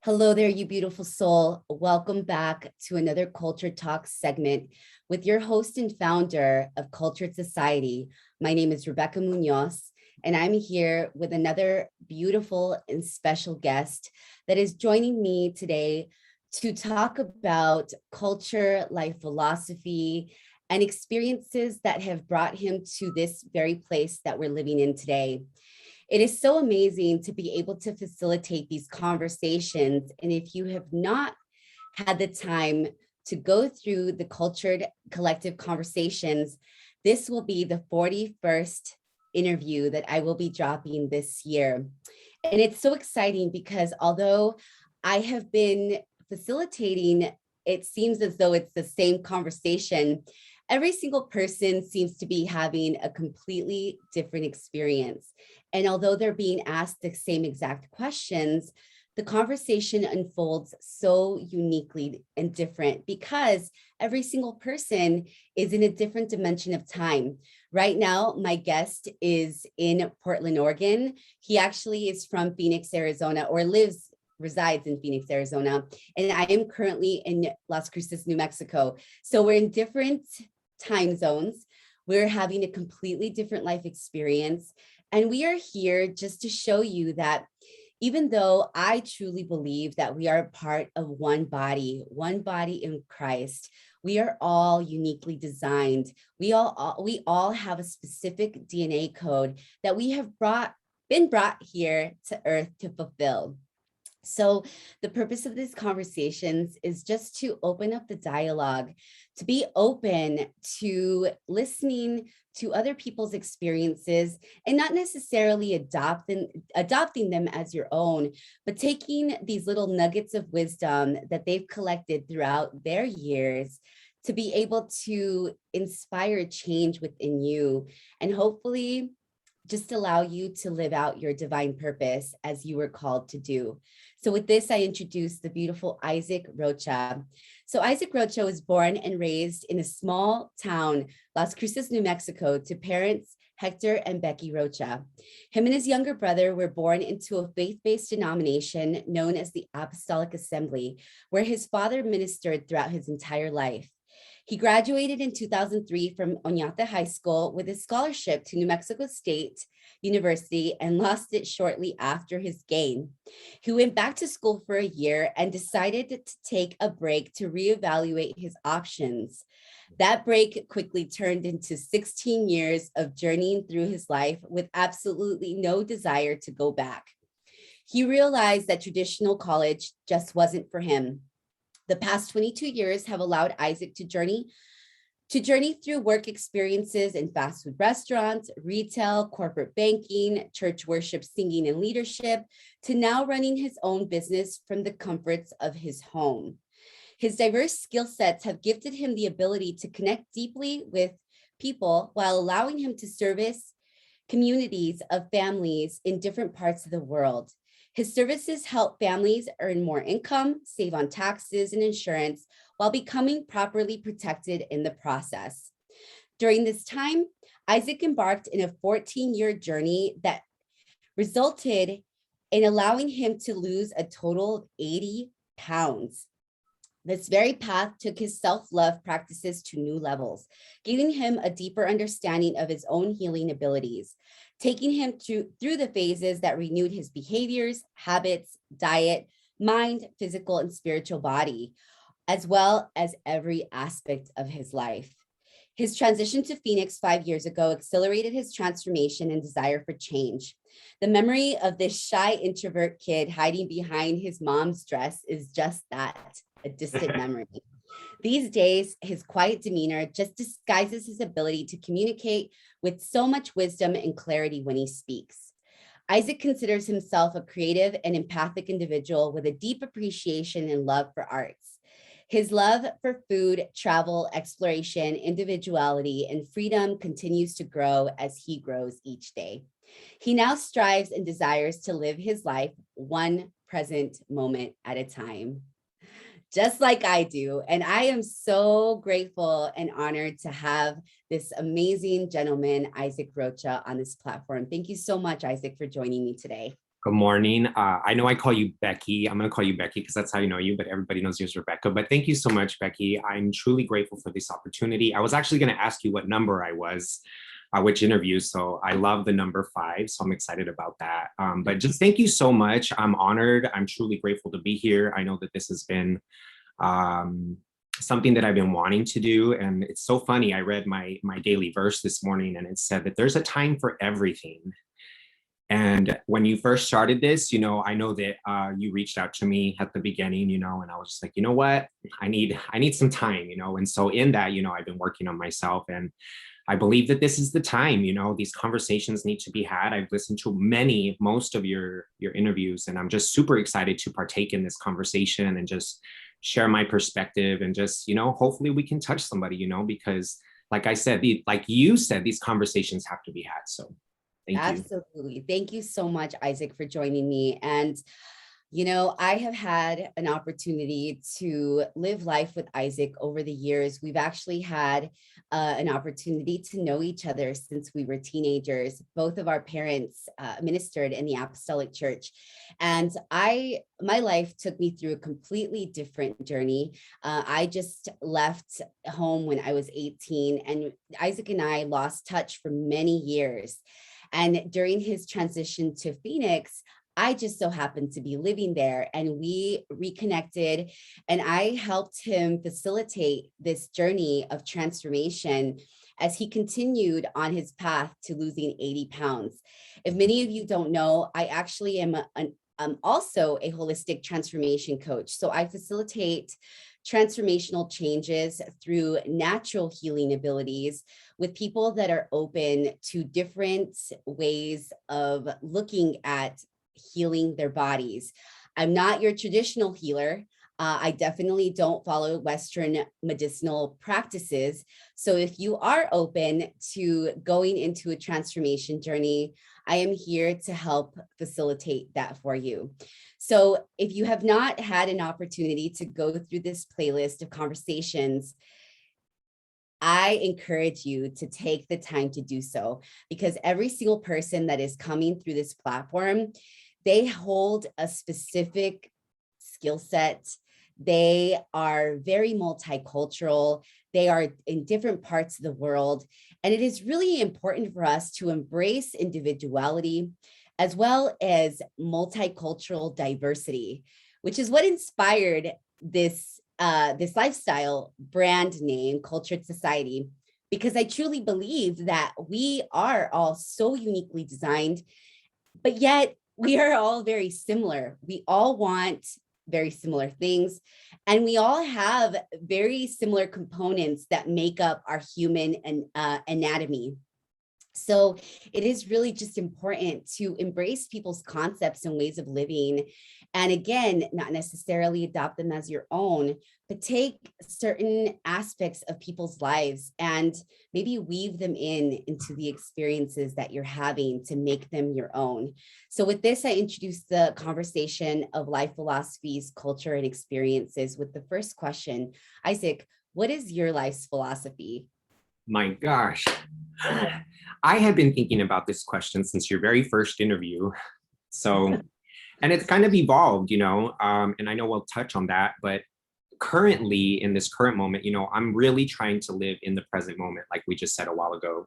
Hello there, you beautiful soul. Welcome back to another Culture Talk segment with your host and founder of Cultured Society. My name is Rebecca Munoz, and I'm here with another beautiful and special guest that is joining me today to talk about culture, life philosophy, and experiences that have brought him to this very place that we're living in today. It is so amazing to be able to facilitate these conversations. And if you have not had the time to go through the Cultured Collective Conversations, this will be the 41st interview that I will be dropping this year. And it's so exciting because although I have been facilitating, it seems as though it's the same conversation. Every single person seems to be having a completely different experience. And although they're being asked the same exact questions, the conversation unfolds so uniquely and different because every single person is in a different dimension of time. Right now, my guest is in Portland, Oregon. He actually is from Phoenix, Arizona, or resides in Phoenix, Arizona. And I am currently in Las Cruces, New Mexico. So we're in different time zones. We're having a completely different life experience. And we are here just to show you that even though I truly believe that we are part of one body in Christ, we are all uniquely designed. We all have a specific DNA code that we have been brought here to earth to fulfill. So the purpose of these conversations is just to open up the dialogue, to be open to listening to other people's experiences and not necessarily adopting them as your own, but taking these little nuggets of wisdom that they've collected throughout their years to be able to inspire change within you and hopefully just allow you to live out your divine purpose as you were called to do. So with this, I introduce the beautiful Isaac Rocha. So Isaac Rocha was born and raised in a small town, Las Cruces, New Mexico, to parents Hector and Becky Rocha. Him and his younger brother were born into a faith-based denomination known as the Apostolic Assembly, where his father ministered throughout his entire life. He graduated in 2003 from Onate High School with a scholarship to New Mexico State University and lost it shortly after his gain. He went back to school for a year and decided to take a break to reevaluate his options. That break quickly turned into 16 years of journeying through his life with absolutely no desire to go back. He realized that traditional college just wasn't for him. The past 22 years have allowed Isaac to journey through work experiences in fast food restaurants, retail, corporate banking, church worship, singing, and leadership, to now running his own business from the comforts of his home. His diverse skill sets have gifted him the ability to connect deeply with people while allowing him to service communities of families in different parts of the world. His services help families earn more income, save on taxes and insurance, while becoming properly protected in the process. During this time, Isaac embarked in a 14-year journey that resulted in allowing him to lose a total of 80 pounds. This very path took his self-love practices to new levels, giving him a deeper understanding of his own healing abilities, taking him through the phases that renewed his behaviors, habits, diet, mind, physical, and spiritual body, as well as every aspect of his life. His transition to Phoenix 5 years ago accelerated his transformation and desire for change. The memory of this shy introvert kid hiding behind his mom's dress is just that, a distant memory. These days, his quiet demeanor just disguises his ability to communicate with so much wisdom and clarity when he speaks. Isaac considers himself a creative and empathic individual with a deep appreciation and love for arts. His love for food, travel, exploration, individuality, and freedom continues to grow as he grows each day. He now strives and desires to live his life one present moment at a time, just like I do. And I am so grateful and honored to have this amazing gentleman, Isaac Rocha, on this platform. Thank you so much, Isaac, for joining me today. Good morning. I know I call you Becky. I'm going to call you Becky because that's how you know you, but everybody knows you as Rebecca. But thank you so much, Becky. I'm truly grateful for this opportunity. I was actually going to ask you what number I was, which interview. So I love the number 5. So I'm excited about that. But just thank you so much. I'm honored. I'm truly grateful to be here. I know that this has been something that I've been wanting to do. And it's so funny. I read my daily verse this morning and it said that there's a time for everything. And when you first started this, I know that you reached out to me at the beginning, and I was just like, you know what, I need some time, And so in that, I've been working on myself, and I believe that this is the time, these conversations need to be had. I've listened to most of your interviews, and I'm just super excited to partake in this conversation and just share my perspective and just, hopefully we can touch somebody, because like I said, like you said, these conversations have to be had. So thank you. Absolutely. Thank you so much, Isaac, for joining me. And, I have had an opportunity to live life with Isaac over the years. We've actually had an opportunity to know each other since we were teenagers. Both of our parents ministered in the Apostolic Church. And my life took me through a completely different journey. I just left home when I was 18, and Isaac and I lost touch for many years. And during his transition to Phoenix, I just so happened to be living there, and we reconnected, and I helped him facilitate this journey of transformation as he continued on his path to losing 80 pounds. If many of you don't know, I actually am I'm also a holistic transformation coach. So I facilitate transformational changes through natural healing abilities with people that are open to different ways of looking at healing their bodies. I'm not your traditional healer. I definitely don't follow Western medicinal practices. So if you are open to going into a transformation journey, I am here to help facilitate that for you. So if you have not had an opportunity to go through this playlist of conversations, I encourage you to take the time to do so, because every single person that is coming through this platform, they hold a specific skill set. They are very multicultural. They are in different parts of the world. And it is really important for us to embrace individuality as well as multicultural diversity, which is what inspired this lifestyle brand name, Cultured Society, because I truly believe that we are all so uniquely designed, but yet we are all very similar. We all want very similar things, and we all have very similar components that make up our human anatomy. So it is really just important to embrace people's concepts and ways of living. And again, not necessarily adopt them as your own, but take certain aspects of people's lives and maybe weave them into the experiences that you're having to make them your own. So with this, I introduce the conversation of life philosophies, culture, and experiences with the first question. Isaac, what is your life's philosophy? My gosh. I had been thinking about this question since your very first interview. So, and it's kind of evolved, and I know we'll touch on that, but currently in this current moment, I'm really trying to live in the present moment, like we just said a while ago.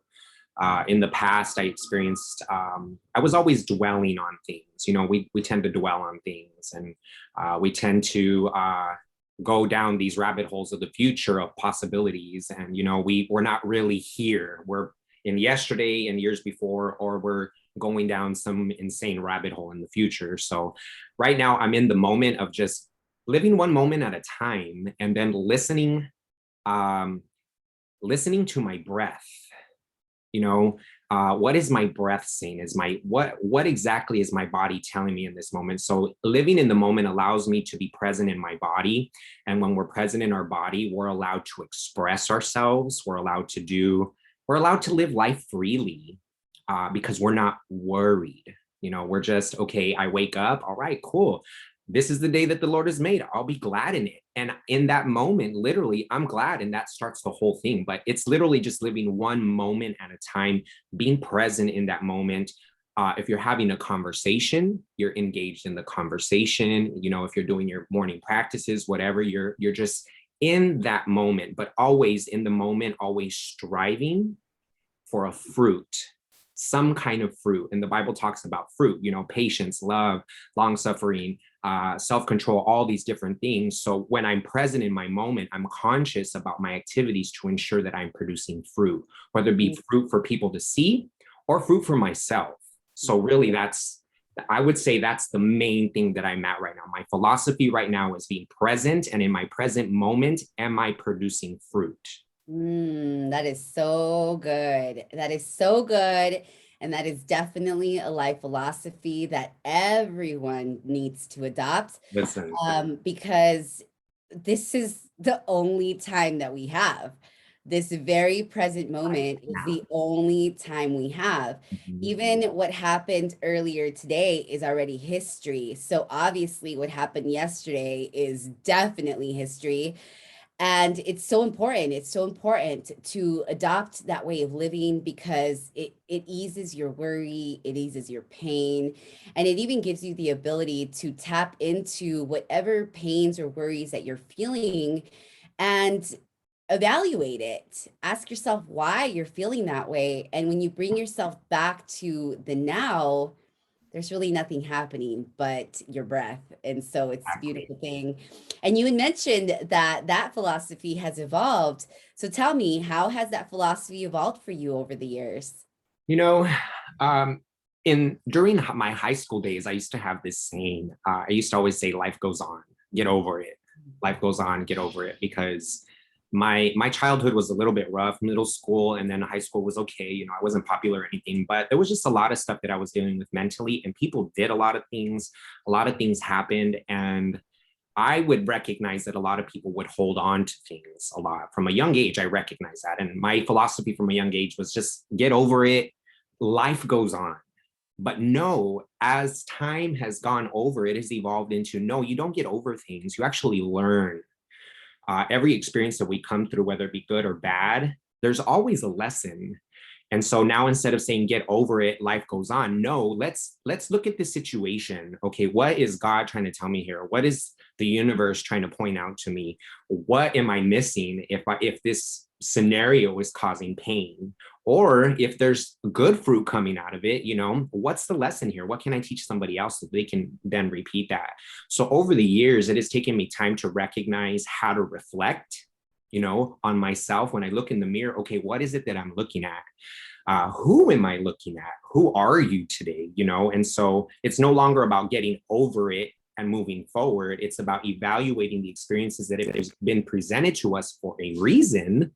In the past, I experienced, I was always dwelling on things. We tend to dwell on things, and we tend to go down these rabbit holes of the future of possibilities. And, we're not really here. We're in yesterday and years before, or we're going down some insane rabbit hole in the future. So right now I'm in the moment of just living one moment at a time, and then listening to my breath. What is my breath saying? What exactly is my body telling me in this moment? So living in the moment allows me to be present in my body. And when we're present in our body, we're allowed to express ourselves. We're allowed to live life freely, because we're not worried. We're just, okay, I wake up. All right, cool. This is the day that the Lord has made. I'll be glad in it. And in that moment, literally, I'm glad. And that starts the whole thing. But it's literally just living one moment at a time, being present in that moment, If you're having a conversation, you're engaged in the conversation. If you're doing your morning practices, whatever, you're just in that moment, but always in the moment, always striving for a fruit, some kind of fruit. And the Bible talks about fruit, patience, love, long suffering, self-control, all these different things. So when I'm present in my moment, I'm conscious about my activities to ensure that I'm producing fruit, whether it be fruit for people to see or fruit for myself. So really I would say that's the main thing that I'm at right now. My philosophy right now is being present, and in my present moment, am I producing fruit? That is so good. That is so good. And that is definitely a life philosophy that everyone needs to adopt, Listen, because this is the only time that we have. This very present moment is the only time we have. Even what happened earlier today is already history. So obviously what happened yesterday is definitely history. And it's so important. It's so important to adopt that way of living, because it eases your worry, it eases your pain, and it even gives you the ability to tap into whatever pains or worries that you're feeling and evaluate it. Ask yourself why you're feeling that way. And when you bring yourself back to the now, there's really nothing happening but your breath. And so it's a beautiful thing. And you had mentioned that that philosophy has evolved. So tell me, how has that philosophy evolved for you over the years? um, during my high school days, I used to have this saying. I used to always say, "Life goes on, get over it. Life goes on, get over it," because my childhood was a little bit rough. Middle school and then high school was okay. I wasn't popular or anything, but there was just a lot of stuff that I was dealing with mentally, and people did a lot of things. A lot of things happened, and I would recognize that a lot of people would hold on to things a lot. From a young age, I recognize that. And my philosophy from a young age was just get over it. Life goes on. But no, as time has gone over, it has evolved into no, you don't get over things. You actually learn. Every experience that we come through, whether it be good or bad, there's always a lesson. And so now, instead of saying get over it, life goes on, no, let's look at the situation. Okay, what is God trying to tell me here? What is the universe trying to point out to me? What am I missing if this scenario is causing pain? Or if there's good fruit coming out of it, what's the lesson here? What can I teach somebody else so they can then repeat that? So over the years, it has taken me time to recognize how to reflect, on myself. When I look in the mirror, okay, what is it that I'm looking at? Who am I looking at? Who are you today? And so it's no longer about getting over it and moving forward. It's about evaluating the experiences that have been presented to us for a reason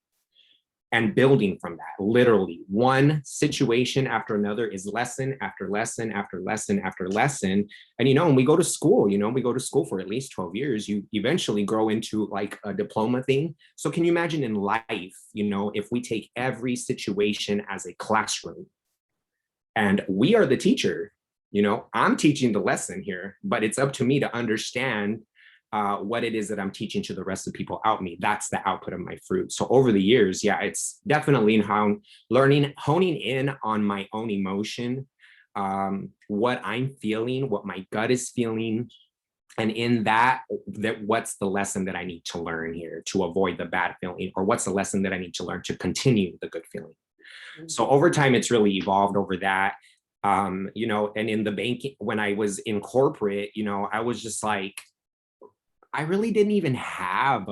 and building from that. Literally, one situation after another is lesson after lesson after lesson after lesson. And when we go to school, we go to school for at least 12 years, you eventually grow into like a diploma thing. So can you imagine in life, if we take every situation as a classroom and we are the teacher, I'm teaching the lesson here, but it's up to me to understand what it is that I'm teaching to the rest of the people out me. That's the output of my fruit. So over the years, yeah, it's definitely how honing in on my own emotion, what I'm feeling, what my gut is feeling. And in that what's the lesson that I need to learn here to avoid the bad feeling, or what's the lesson that I need to learn to continue the good feeling? So over time, it's really evolved over that. And in the banking, when I was in corporate, I was just like, I really didn't even have,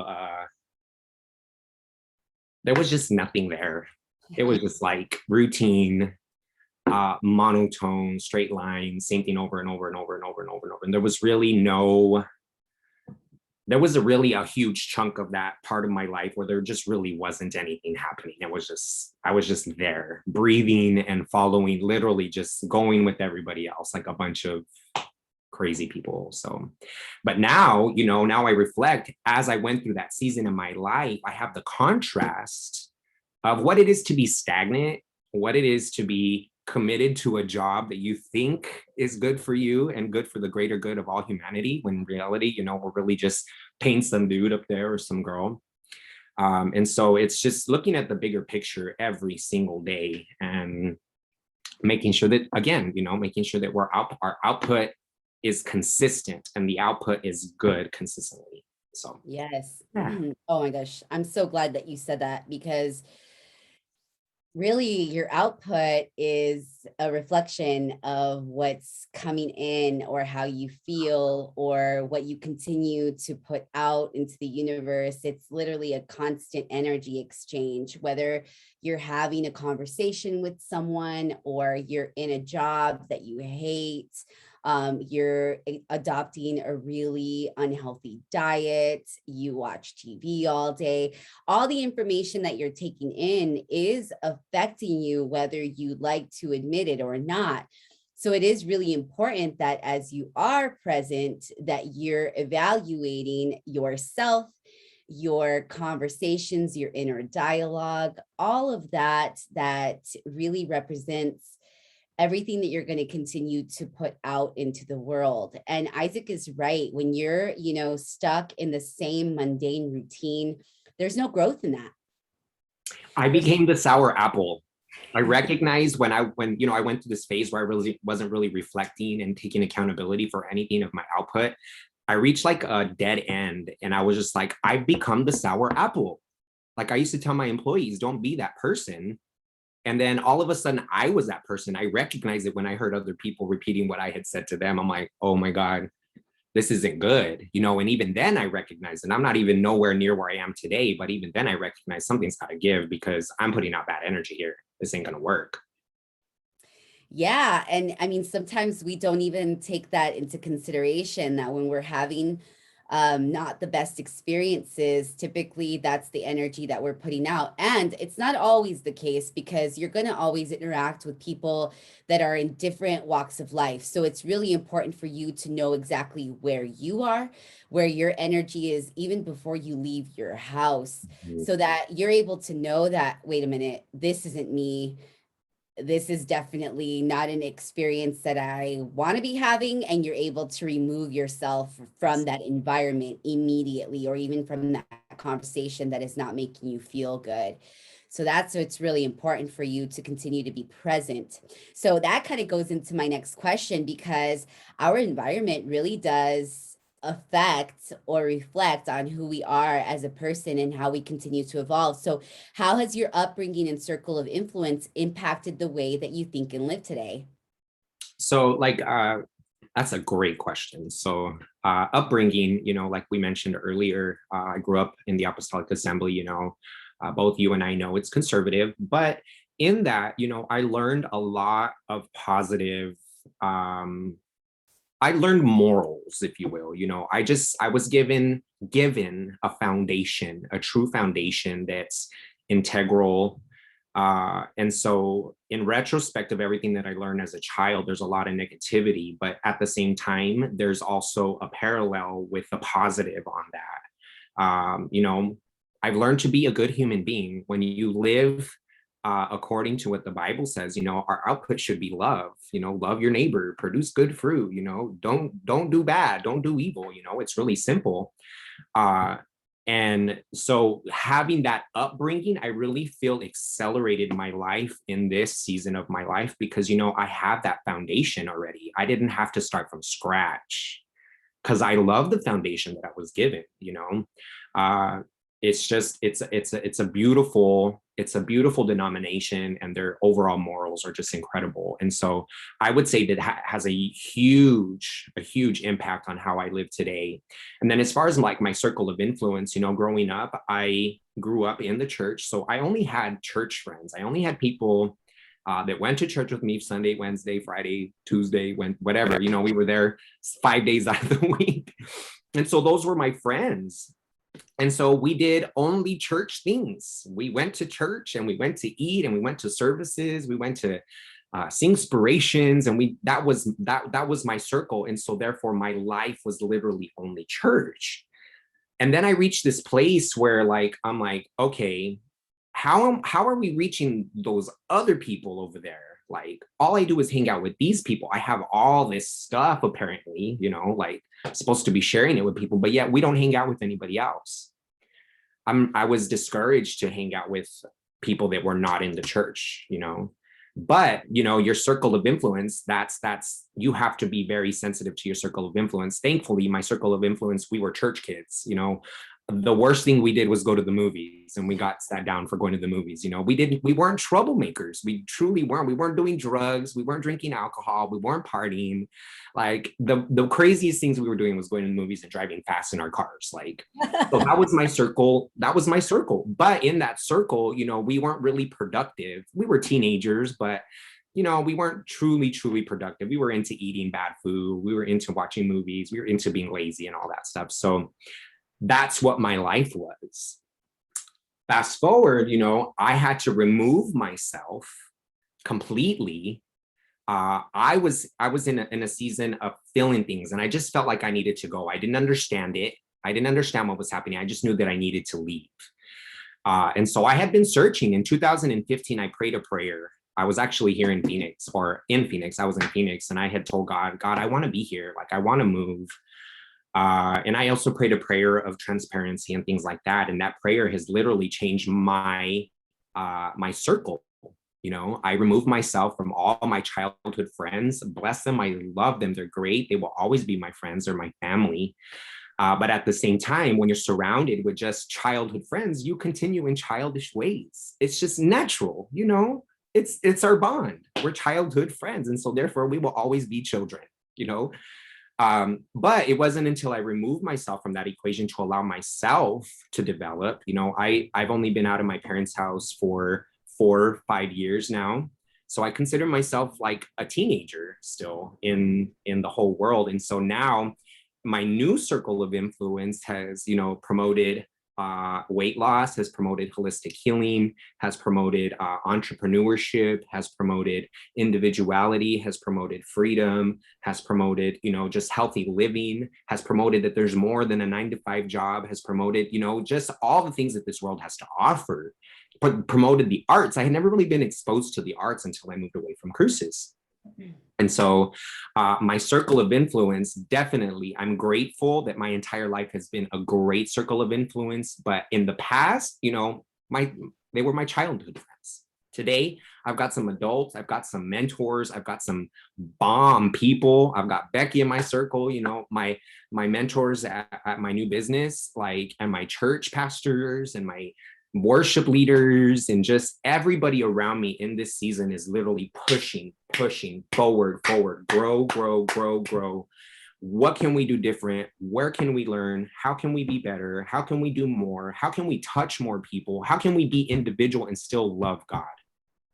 there was just nothing there. It was just like routine, monotone, straight line, same thing over and over and over and over and over and over. And there was a huge chunk of that part of my life where there just really wasn't anything happening. I was just there, breathing and following, literally just going with everybody else, like a bunch of crazy people. So, but now, now I reflect, as I went through that season in my life, I have the contrast of what it is to be stagnant, what it is to be committed to a job that you think is good for you and good for the greater good of all humanity, when in reality, we're really just paying some dude up there or some girl. And so it's just looking at the bigger picture every single day. And making sure that, again, making sure that our output is consistent and the output is good consistently. So Yes. yeah. Oh my gosh. I'm so glad that you said that, because really your output is a reflection of what's coming in, or how you feel, or what you continue to put out into the universe. It's literally a constant energy exchange, whether you're having a conversation with someone, or you're in a job that you hate, you're adopting a really unhealthy diet, you watch TV all day. All the information that you're taking in is affecting you, whether you like to admit it or not. So it is really important that as you are present, that you're evaluating yourself, your conversations, your inner dialogue, all of that, that really represents everything that you're going to continue to put out into the world. And Isaac is right. When you're, stuck in the same mundane routine, there's no growth in that. I became the sour apple. I recognized when I went through this phase where I really wasn't really reflecting and taking accountability for anything of my output. I reached like a dead end, and I was just like, I've become the sour apple. Like I used to tell my employees, don't be that person. And then all of a sudden I was that person. I recognized it when I heard other people repeating what I had said to them. I'm like, oh my God, this isn't good. And even then I recognized, and I'm not even nowhere near where I am today, but even then I recognized something's got to give, because I'm putting out bad energy here. This ain't going to work. Yeah. And I mean, sometimes we don't even take that into consideration, that when we're having not the best experiences, typically that's the energy that we're putting out. And it's not always the case, because you're going to always interact with people that are in different walks of life. So it's really important for you to know exactly where you are, where your energy is, even before you leave your house, so that you're able to know that, wait a minute, this isn't me. This is definitely not an experience that I want to be having. And you're able to remove yourself from that environment immediately, or even from that conversation that is not making you feel good. So that's, it's really important for you to continue to be present. So that kind of goes into my next question, because our environment really does affect or reflect on who we are as a person and how we continue to evolve. So how has your upbringing and circle of influence impacted the way that you think and live today? So that's a great question. So upbringing, like we mentioned earlier, I grew up in the Apostolic Assembly. Both you and I know it's conservative, but in that, I learned a lot of positive, I learned morals, if you will. I was given a foundation, a true foundation that's integral. And so in retrospect of everything that I learned as a child, there's a lot of negativity, but at the same time, there's also a parallel with the positive on that. I've learned to be a good human being. When you live according to what the Bible says, our output should be love. Love your neighbor, produce good fruit. Don't do bad, don't do evil. It's really simple. And so having that upbringing, I really feel accelerated my life in this season of my life, because I have that foundation already. I didn't have to start from scratch, because I love the foundation that I was given. It's a beautiful denomination, and their overall morals are just incredible. And so I would say that has a huge impact on how I live today. And then as far as like my circle of influence, growing up, I grew up in the church. So I only had church friends. I only had people that went to church with me Sunday, Wednesday, Friday, Tuesday, whatever, we were there 5 days out of the week. And so those were my friends. And so we did only church things. We went to church, and we went to eat, and we went to services. We went to sing inspirations, and that was my circle. And so therefore my life was literally only church. And then I reached this place where I'm like, okay, how are we reaching those other people over there? All I do is hang out with these people. I have all this stuff apparently, supposed to be sharing it with people, but yet we don't hang out with anybody else. I was discouraged to hang out with people that were not in the church. But, your circle of influence, you have to be very sensitive to your circle of influence. Thankfully, my circle of influence, we were church kids. The worst thing we did was go to the movies, and we got sat down for going to the movies. We weren't troublemakers. We truly weren't. We weren't doing drugs. We weren't drinking alcohol. We weren't partying. Like the craziest things we were doing was going to the movies and driving fast in our cars. Like, so that was my circle. That was my circle. But in that circle, we weren't really productive. We were teenagers, but we weren't truly productive. We were into eating bad food. We were into watching movies. We were into being lazy and all that stuff. So that's what my life was. Fast forward, I had to remove myself completely. I was in a season of feeling things, and I just felt like I needed to go. I didn't understand it. I didn't understand what was happening. I just knew that I needed to leave. And so I had been searching. In 2015, I prayed a prayer. I was actually here in Phoenix. I was in Phoenix, and I had told God, I want to be here. Like, I want to move. And I also prayed a prayer of transparency and things like that. And that prayer has literally changed my circle. I removed myself from all my childhood friends. Bless them. I love them. They're great. They will always be my friends or my family. But at the same time, when you're surrounded with just childhood friends, you continue in childish ways. It's just natural, it's our bond. We're childhood friends. And so therefore we will always be children, but it wasn't until I removed myself from that equation to allow myself to develop. I've only been out of my parents' house for 4 or 5 years now. So I consider myself like a teenager still in the whole world. And so now my new circle of influence has, promoted weight loss, has promoted holistic healing, has promoted entrepreneurship, has promoted individuality, has promoted freedom, has promoted, just healthy living, has promoted that there's more than a 9-to-5 job, has promoted, just all the things that this world has to offer, but promoted the arts. I had never really been exposed to the arts until I moved away from Cruces. And so my circle of influence, definitely, I'm grateful that my entire life has been a great circle of influence. But in the past, they were my childhood friends. Today, I've got some adults, I've got some mentors, I've got some bomb people. I've got Becky in my circle, my mentors at my new business, and my church pastors and my worship leaders, and just everybody around me in this season is literally pushing forward, grow. What can we do different? Where can we learn? How can we be better? How can we do more? How can we touch more people? How can we be individual and still love God?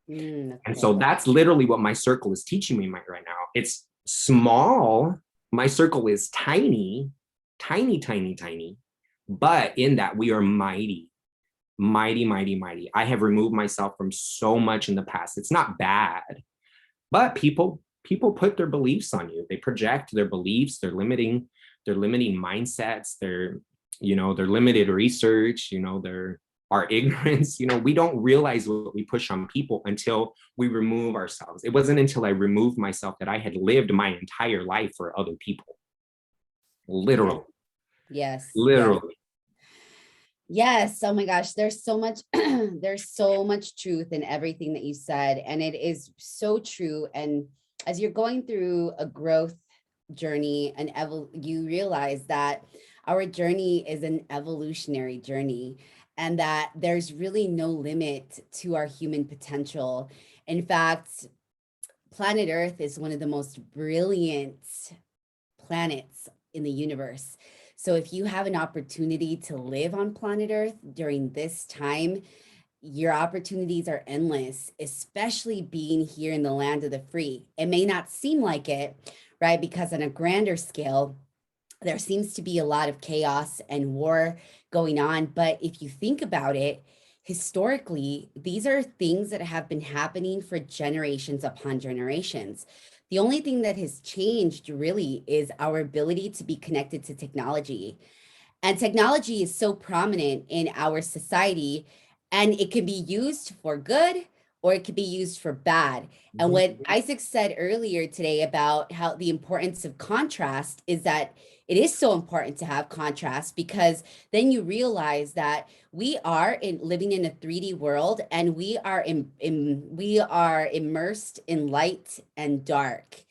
And so that's literally what my circle is teaching me right now. It's small. My circle is tiny, but in that we are mighty. I have removed myself from so much in the past. It's not bad, but people put their beliefs on you. They project their beliefs, their limiting mindsets, their limited research, our ignorance. We don't realize what we push on people until we remove ourselves. It wasn't until I removed myself that I had lived my entire life for other people. Literally. Yes. Literally. Yes. Oh my gosh. There's so much truth in everything that you said. And it is so true. And as you're going through a growth journey and you realize that our journey is an evolutionary journey, and that there's really no limit to our human potential. In fact, planet Earth is one of the most brilliant planets in the universe. So if you have an opportunity to live on planet Earth during this time, your opportunities are endless, especially being here in the land of the free. It may not seem like it, right? Because on a grander scale, there seems to be a lot of chaos and war going on. But if you think about it, historically, these are things that have been happening for generations upon generations. The only thing that has changed really is our ability to be connected to technology. And technology is so prominent in our society, and it can be used for good or it could be used for bad. And what Isaac said earlier today about how the importance of contrast is that it is so important to have contrast, because then you realize that we are living in a 3D world, and we are we are immersed in light and dark.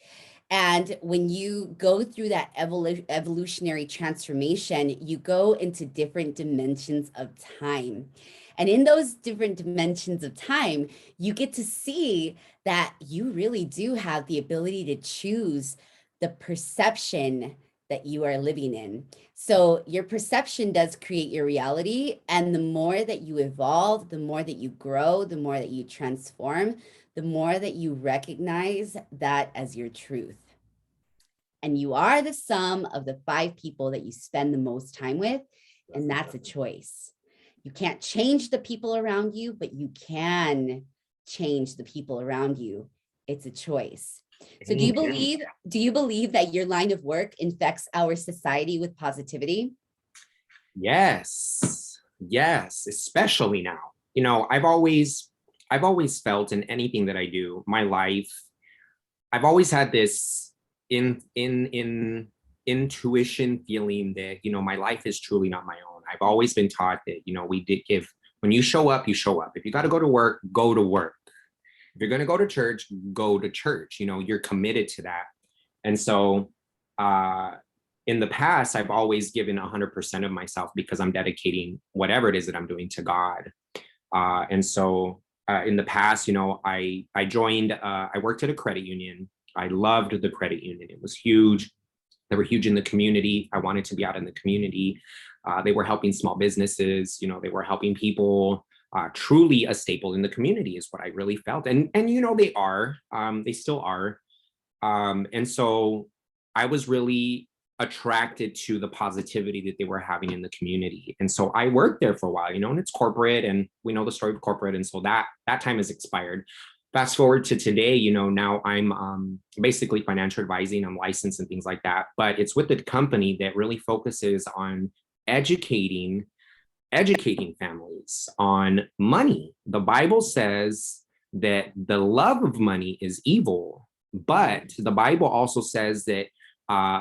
And when you go through that evolutionary transformation, you go into different dimensions of time. And in those different dimensions of time, you get to see that you really do have the ability to choose the perception that you are living in. So your perception does create your reality. And the more that you evolve, the more that you grow, the more that you transform, the more that you recognize that as your truth. And you are the sum of the 5 people that you spend the most time with. And that's a choice. You can't change the people around you, but you can change the people around you. It's a choice. So do you believe that your line of work infects our society with positivity? Yes, yes, especially now. You know, I've always felt in anything that I do, my life, I've always had this intuition feeling that, you know, my life is truly not my own. I've always been taught that, you know, we did give, when you show up, you show up. If you got to go to work, go to work. If you're going to go to church, go to church. You know, you're committed to that. And so in the past, I've always given 100% of myself because I'm dedicating whatever it is that I'm doing to God. And so in the past, you know, I joined, I worked at a credit union. I loved the credit union. It was huge. They were huge in the community. I wanted to be out in the community. They were helping small businesses. You know, they were helping people. Truly a staple in the community is what I really felt. And you know, they are. They still are. And so I was really attracted to the positivity that they were having in the community. And so I worked there for a while, you know, and it's corporate, and we know the story of corporate. And so that time has expired. Fast forward to today, you know, now I'm basically financial advising, I'm licensed and things like that, but it's with the company that really focuses on educating families on money. The Bible says that the love of money is evil, but the Bible also says that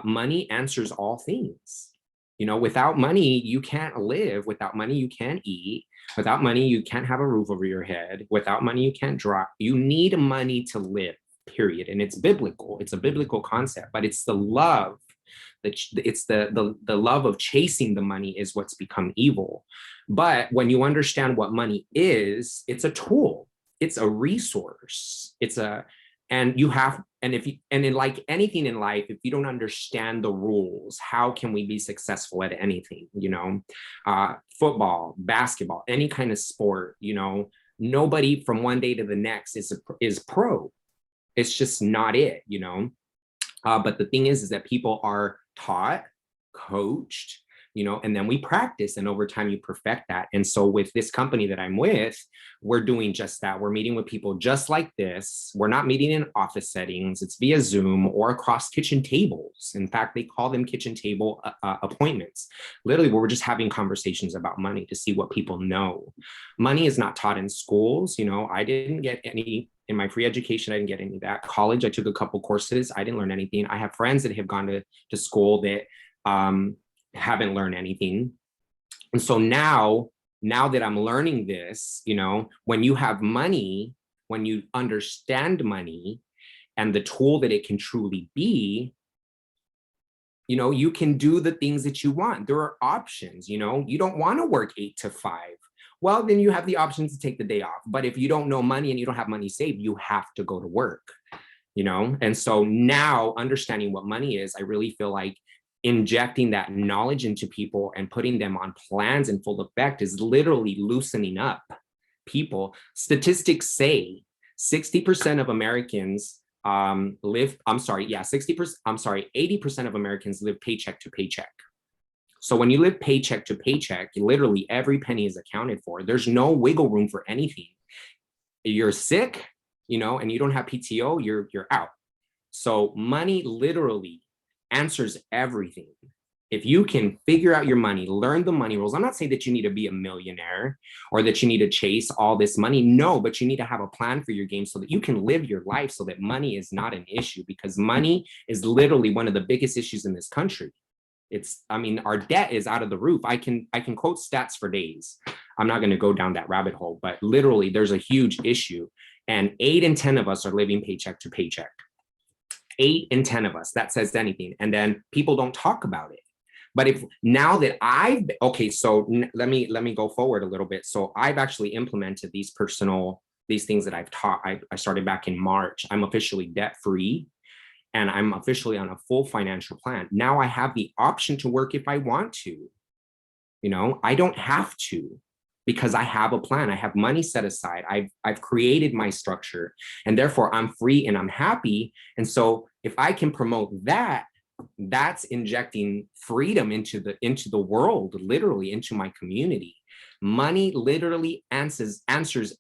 money answers all things. You know, without money, you can't live. Without money, you can't eat. Without money, you can't have a roof over your head. Without money, you can't drive. You need money to live, period. And it's biblical. It's a biblical concept, but it's the love. It's the love of chasing the money is what's become evil. But when you understand what money is, it's a tool. It's a resource. And in like anything in life, if you don't understand the rules, how can we be successful at anything? You know, football, basketball, any kind of sport, you know, nobody from one day to the next is pro. It's just not it, you know. But the thing is that people are taught, coached, you know, and then we practice, and over time you perfect that. And so with this company that I'm with, we're doing just that. We're meeting with people just like this. We're not meeting in office settings. It's via Zoom or across kitchen tables. In fact, they call them kitchen table appointments. Literally, we're just having conversations about money to see what people know. Money is not taught in schools. You know, I didn't get any in my free education. I didn't get any of that. College, I took a couple courses. I didn't learn anything. I have friends that have gone to school that haven't learned anything. And so now that I'm learning this, you know, when you have money, when you understand money and the tool that it can truly be, you know, you can do the things that you want. There are options, you know, you don't want to work 8 to 5. Well, then you have the option to take the day off. But if you don't know money and you don't have money saved, you have to go to work, you know? And so now understanding what money is, I really feel like injecting that knowledge into people and putting them on plans in full effect is literally loosening up people. Statistics say 60% of Americans 80% of Americans live paycheck to paycheck. So when you live paycheck to paycheck, literally every penny is accounted for. There's no wiggle room for anything. You're sick, you know, and you don't have PTO, you're out. So money literally answers everything. If you can figure out your money, learn the money rules. I'm not saying that you need to be a millionaire or that you need to chase all this money. No, but you need to have a plan for your game so that you can live your life so that money is not an issue, because money is literally one of the biggest issues in this country. Our debt is out of the roof. I can quote stats for days. I'm not going to go down that rabbit hole, but literally there's a huge issue. And 8 in 10 of us are living paycheck to paycheck. 8 in 10 of us, that says anything. And then people don't talk about it. But if now that let me go forward a little bit. So I've actually implemented these things that I've taught. I started back in March. I'm officially debt free. And I'm officially on a full financial plan. Now I have the option to work if I want to. I don't have to, because I have a plan. I have money set aside. I've created my structure, and therefore I'm free and I'm happy. And so if I can promote that, that's injecting freedom into the world, literally into my community. Money literally answers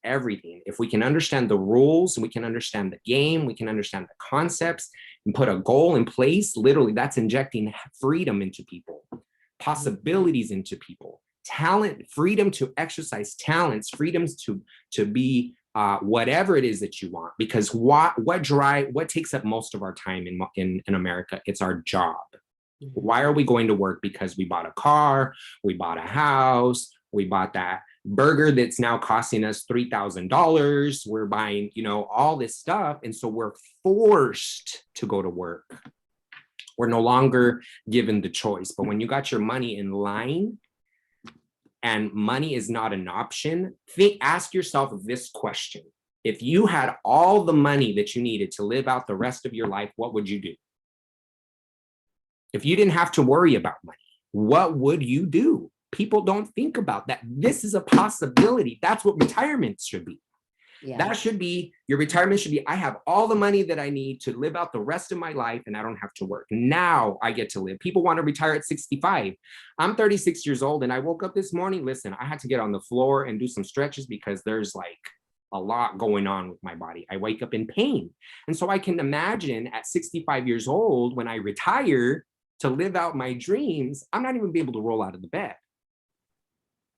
everything. If we can understand the rules, we can understand the game, we can understand the concepts and put a goal in place, literally that's injecting freedom into people, possibilities into people, talent, freedom to exercise talents, freedoms to be whatever it is that you want. Because what takes up most of our time in America? It's our job. Why are we going to work? Because we bought a car, we bought a house, we bought that burger that's now costing us $3,000. We're buying, all this stuff. And so we're forced to go to work. We're no longer given the choice. But when you got your money in line and money is not an option, ask yourself this question. If you had all the money that you needed to live out the rest of your life, what would you do? If you didn't have to worry about money, what would you do? People don't think about that. This is a possibility. That's what retirement should be. Yeah. That should be, your retirement should be, I have all the money that I need to live out the rest of my life and I don't have to work. Now I get to live. People want to retire at 65. I'm 36 years old and I woke up this morning, listen, I had to get on the floor and do some stretches because there's like a lot going on with my body. I wake up in pain. And so I can imagine at 65 years old, when I retire to live out my dreams, I'm not even be able to roll out of the bed.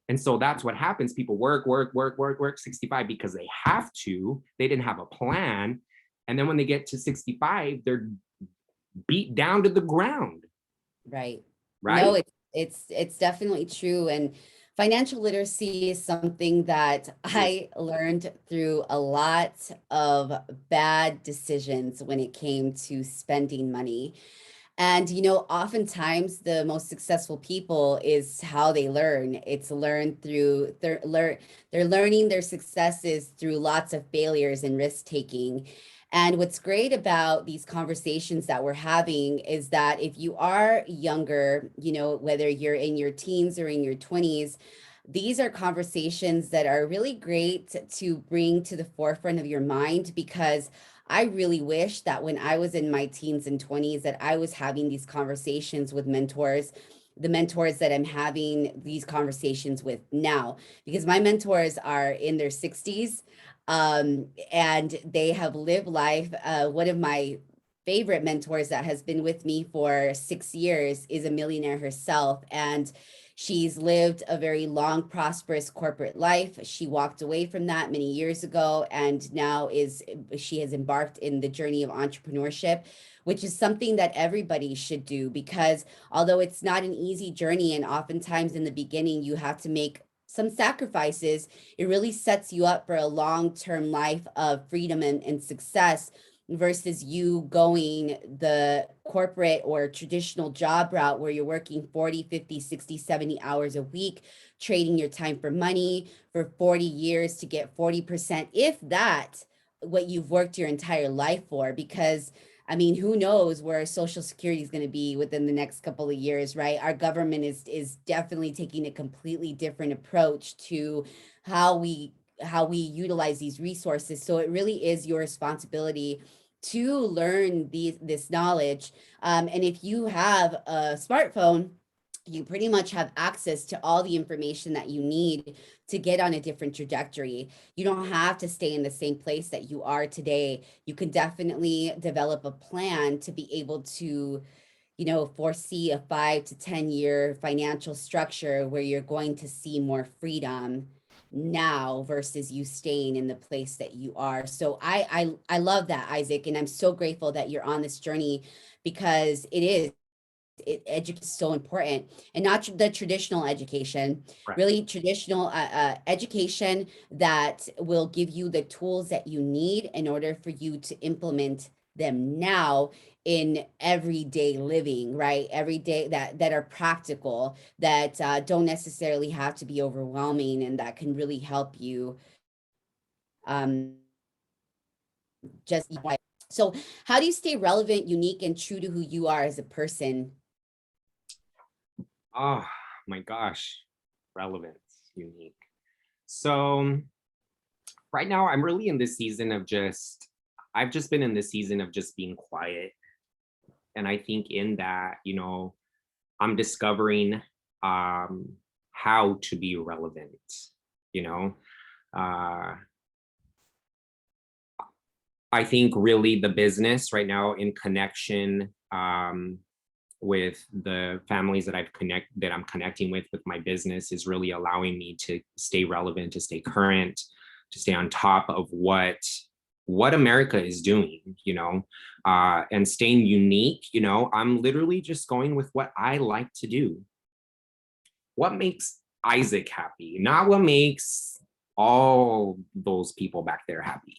And so that's what happens. People work 65 because they have to. They didn't have a plan. And then when they get to 65, they're beat down to the ground. Right. No, it's definitely true. And financial literacy is something that I learned through a lot of bad decisions when it came to spending money. And, oftentimes the most successful people is how they learn. It's learned through they're learning their successes through lots of failures and risk taking. And what's great about these conversations that we're having is that if you are younger, whether you're in your teens or in your 20s, these are conversations that are really great to bring to the forefront of your mind, because I really wish that when I was in my teens and 20s that I was having these conversations with mentors, the mentors that I'm having these conversations with now, because my mentors are in their 60s and they have lived life. One of my favorite mentors that has been with me for 6 years is a millionaire herself, and she's lived a very long, prosperous corporate life. She walked away from that many years ago, and now she has embarked in the journey of entrepreneurship, which is something that everybody should do, because although it's not an easy journey, and oftentimes in the beginning you have to make some sacrifices, it really sets you up for a long-term life of freedom and success, versus you going the corporate or traditional job route where you're working 40, 50, 60, 70 hours a week, trading your time for money for 40 years to get 40%, if that, what you've worked your entire life for. Because who knows where Social Security is going to be within the next couple of years, right? Our government is definitely taking a completely different approach to how we utilize these resources. So it really is your responsibility to learn this knowledge. And if you have a smartphone, you pretty much have access to all the information that you need to get on a different trajectory. You don't have to stay in the same place that you are today. You can definitely develop a plan to be able to, foresee a 5 to 10 year financial structure where you're going to see more freedom now versus you staying in the place that you are. So I love that, Isaac, and I'm so grateful that you're on this journey, because it is education is so important, and not the traditional education, Right. really traditional education that will give you the tools that you need in order for you to implement them now in everyday living, right? Every day that are practical, that don't necessarily have to be overwhelming, and that can really help you just. So how do you stay relevant, unique, and true to who you are as a person? Oh my gosh, relevance, unique. So right now I'm really in this season of I've just been in this season of just being quiet. And I think in that, I'm discovering how to be relevant, you know. Uh, I think really the business right now in connection with the families that I'm connecting with my business is really allowing me to stay relevant, to stay current, to stay on top of what America is doing, and staying unique. I'm literally just going with what I like to do. What makes Isaac happy, not what makes all those people back there happy.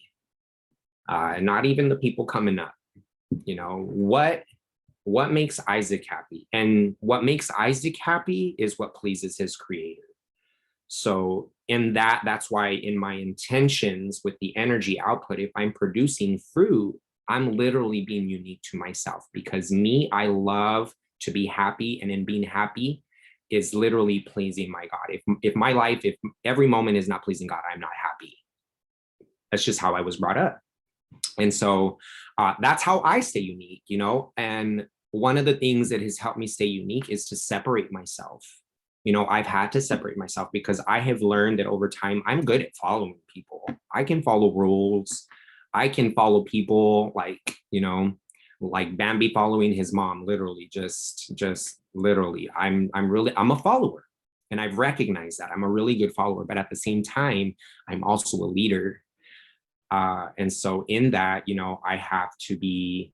Not even the people coming up. What makes Isaac happy, and what makes Isaac happy is what pleases his creator. So in that's why in my intentions with the energy output, if I'm producing fruit, I'm literally being unique to myself, because I love to be happy, and in being happy is literally pleasing my God. If every moment is not pleasing God, I'm not happy. That's just how I was brought up. And so that's how I stay unique, and one of the things that has helped me stay unique is to separate myself. I've had to separate myself because I have learned that over time, I'm good at following people. I can follow rules. I can follow people like Bambi following his mom, literally, just literally. I'm a follower. And I've recognized that I'm a really good follower, but at the same time, I'm also a leader. And so in that, I have to be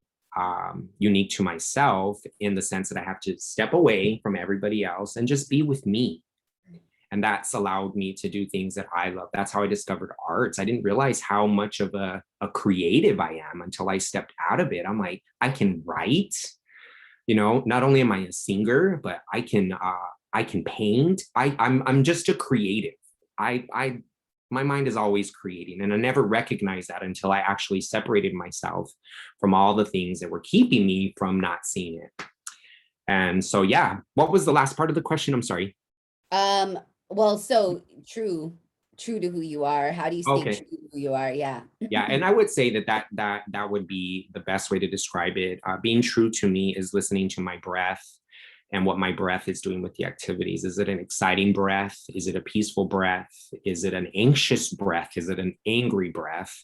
unique to myself in the sense that I have to step away from everybody else and just be with me. And that's allowed me to do things that I love. That's how I discovered arts. I didn't realize how much of a creative I am until I stepped out of it. I'm like, I can write, not only am I a singer, but I can paint. I'm just a creative. My mind is always creating, and I never recognized that until I actually separated myself from all the things that were keeping me from not seeing it. And so, yeah, what was the last part of the question? I'm sorry. Well, so true to who you are. How do you stay true to who you are? Yeah. Yeah, and I would say that would be the best way to describe it. Being true to me is listening to my breath and what my breath is doing with the activities. Is it an exciting breath? Is it a peaceful breath? Is it an anxious breath? Is it an angry breath?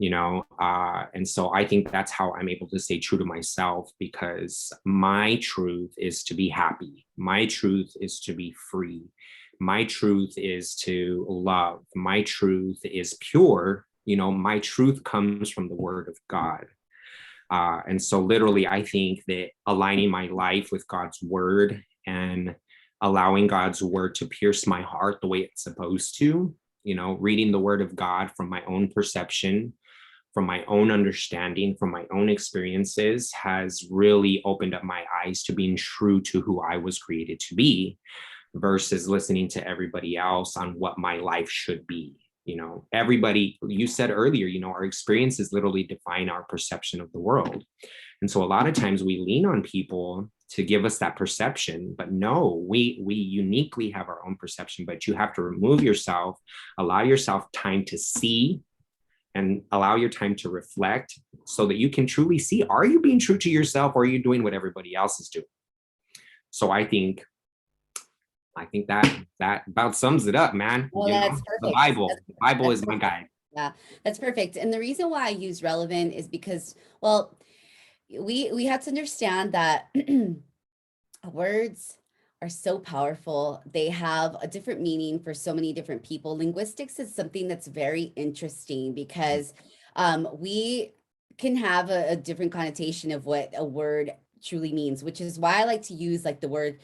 And so I think that's how I'm able to stay true to myself, because my truth is to be happy. My truth is to be free. My truth is to love. My truth is pure. My truth comes from the word of God. And so literally, I think that aligning my life with God's word and allowing God's word to pierce my heart the way it's supposed to, reading the word of God from my own perception, from my own understanding, from my own experiences, has really opened up my eyes to being true to who I was created to be, versus listening to everybody else on what my life should be. Everybody, you said earlier, our experiences literally define our perception of the world. And so a lot of times we lean on people to give us that perception, but no, we uniquely have our own perception. But you have to remove yourself, allow yourself time to see, and allow your time to reflect, so that you can truly see, are you being true to yourself, or are you doing what everybody else is doing? So I think that about sums it up, man. Well, that's perfect. The Bible is my guide. Yeah, that's perfect. And the reason why I use relevant is because, well, we have to understand that words are so powerful. They have a different meaning for so many different people. Linguistics is something that's very interesting, because we can have a different connotation of what a word truly means, which is why I like to use like the word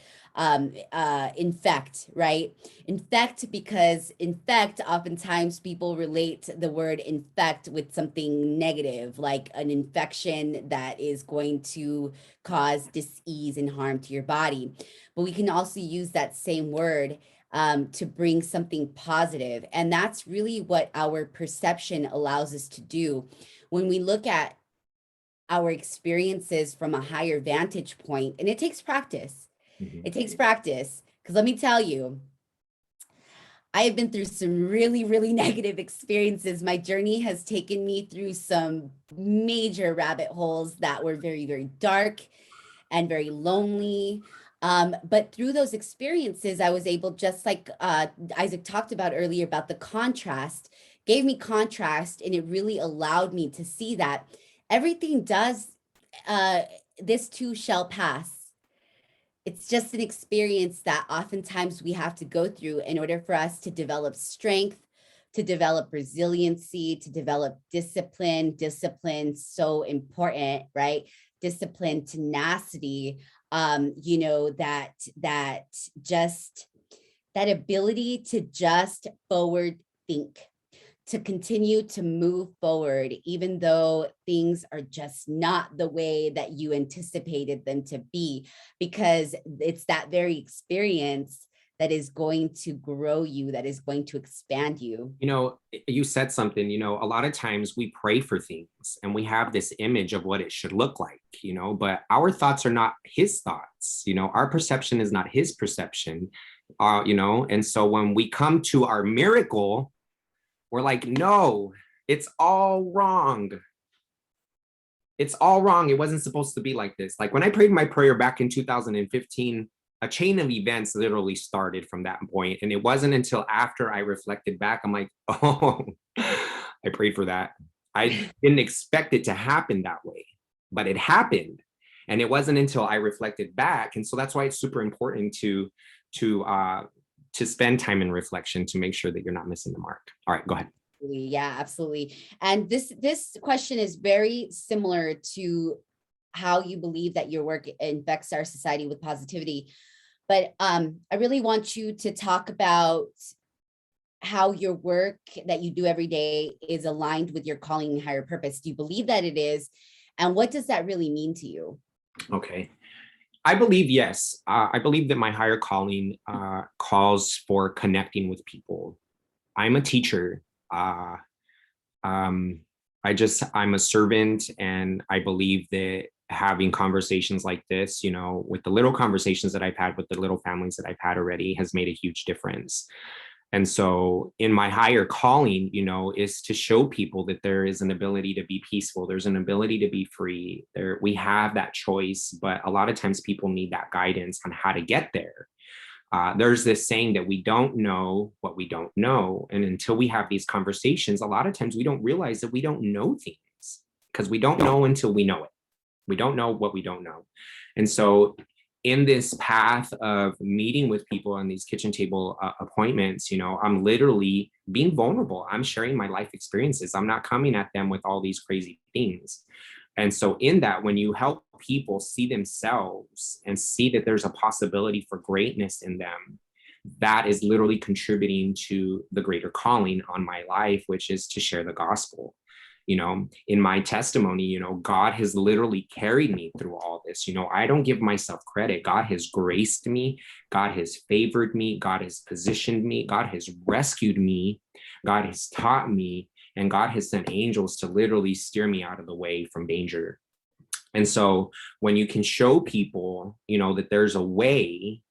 infect, right? Infect, because infect, oftentimes people relate the word infect with something negative, like an infection that is going to cause dis-ease and harm to your body. But we can also use that same word to bring something positive. And that's really what our perception allows us to do. When we look at our experiences from a higher vantage point, and it takes practice. It takes practice, because let me tell you, I have been through some really, really negative experiences. My journey has taken me through some major rabbit holes that were very, very dark and very lonely. But through those experiences, I was able, just like Isaac talked about earlier about the contrast, gave me contrast, and it really allowed me to see that everything does, this too shall pass. It's just an experience that oftentimes we have to go through in order for us to develop strength, to develop resiliency, to develop discipline. Discipline, so important, right? Discipline, tenacity, that just that ability to just forward think, to continue to move forward, even though things are just not the way that you anticipated them to be, because it's that very experience that is going to grow you, that is going to expand you. You said something, a lot of times we pray for things and we have this image of what it should look like, but our thoughts are not his thoughts, our perception is not his perception, and so when we come to our miracle, we're like, no, it's all wrong. It's all wrong. It wasn't supposed to be like this. Like when I prayed my prayer back in 2015, a chain of events literally started from that point. And it wasn't until after I reflected back, I'm like, oh, I prayed for that. I didn't expect it to happen that way, but it happened. And it wasn't until I reflected back. And so that's why it's super important to spend time in reflection to make sure that you're not missing the mark. All right, go ahead. Yeah, absolutely. And this question is very similar to how you believe that your work infects our society with positivity. But I really want you to talk about how your work that you do every day is aligned with your calling and higher purpose. Do you believe that it is? And what does that really mean to you? Okay. I believe, yes. I believe that my higher calling calls for connecting with people. I'm a teacher. I'm a servant, and I believe that having conversations like this, with the little conversations that I've had with the little families that I've had already has made a huge difference. And so in my higher calling, is to show people that there is an ability to be peaceful. There's an ability to be free. We have that choice, but a lot of times people need that guidance on how to get there. There's this saying that we don't know what we don't know. And until we have these conversations, a lot of times we don't realize that we don't know things, because we don't know until we know it. We don't know what we don't know. And so in this path of meeting with people on these kitchen table appointments, I'm literally being vulnerable. I'm sharing my life experiences. I'm not coming at them with all these crazy things. And so in that, when you help people see themselves and see that there's a possibility for greatness in them, that is literally contributing to the greater calling on my life, which is to share the gospel. In my testimony, God has literally carried me through all this. I don't give myself credit. God has graced me. God has favored me. God has positioned me. God has rescued me. God has taught me. And God has sent angels to literally steer me out of the way from danger. And so when you can show people, that there's a way,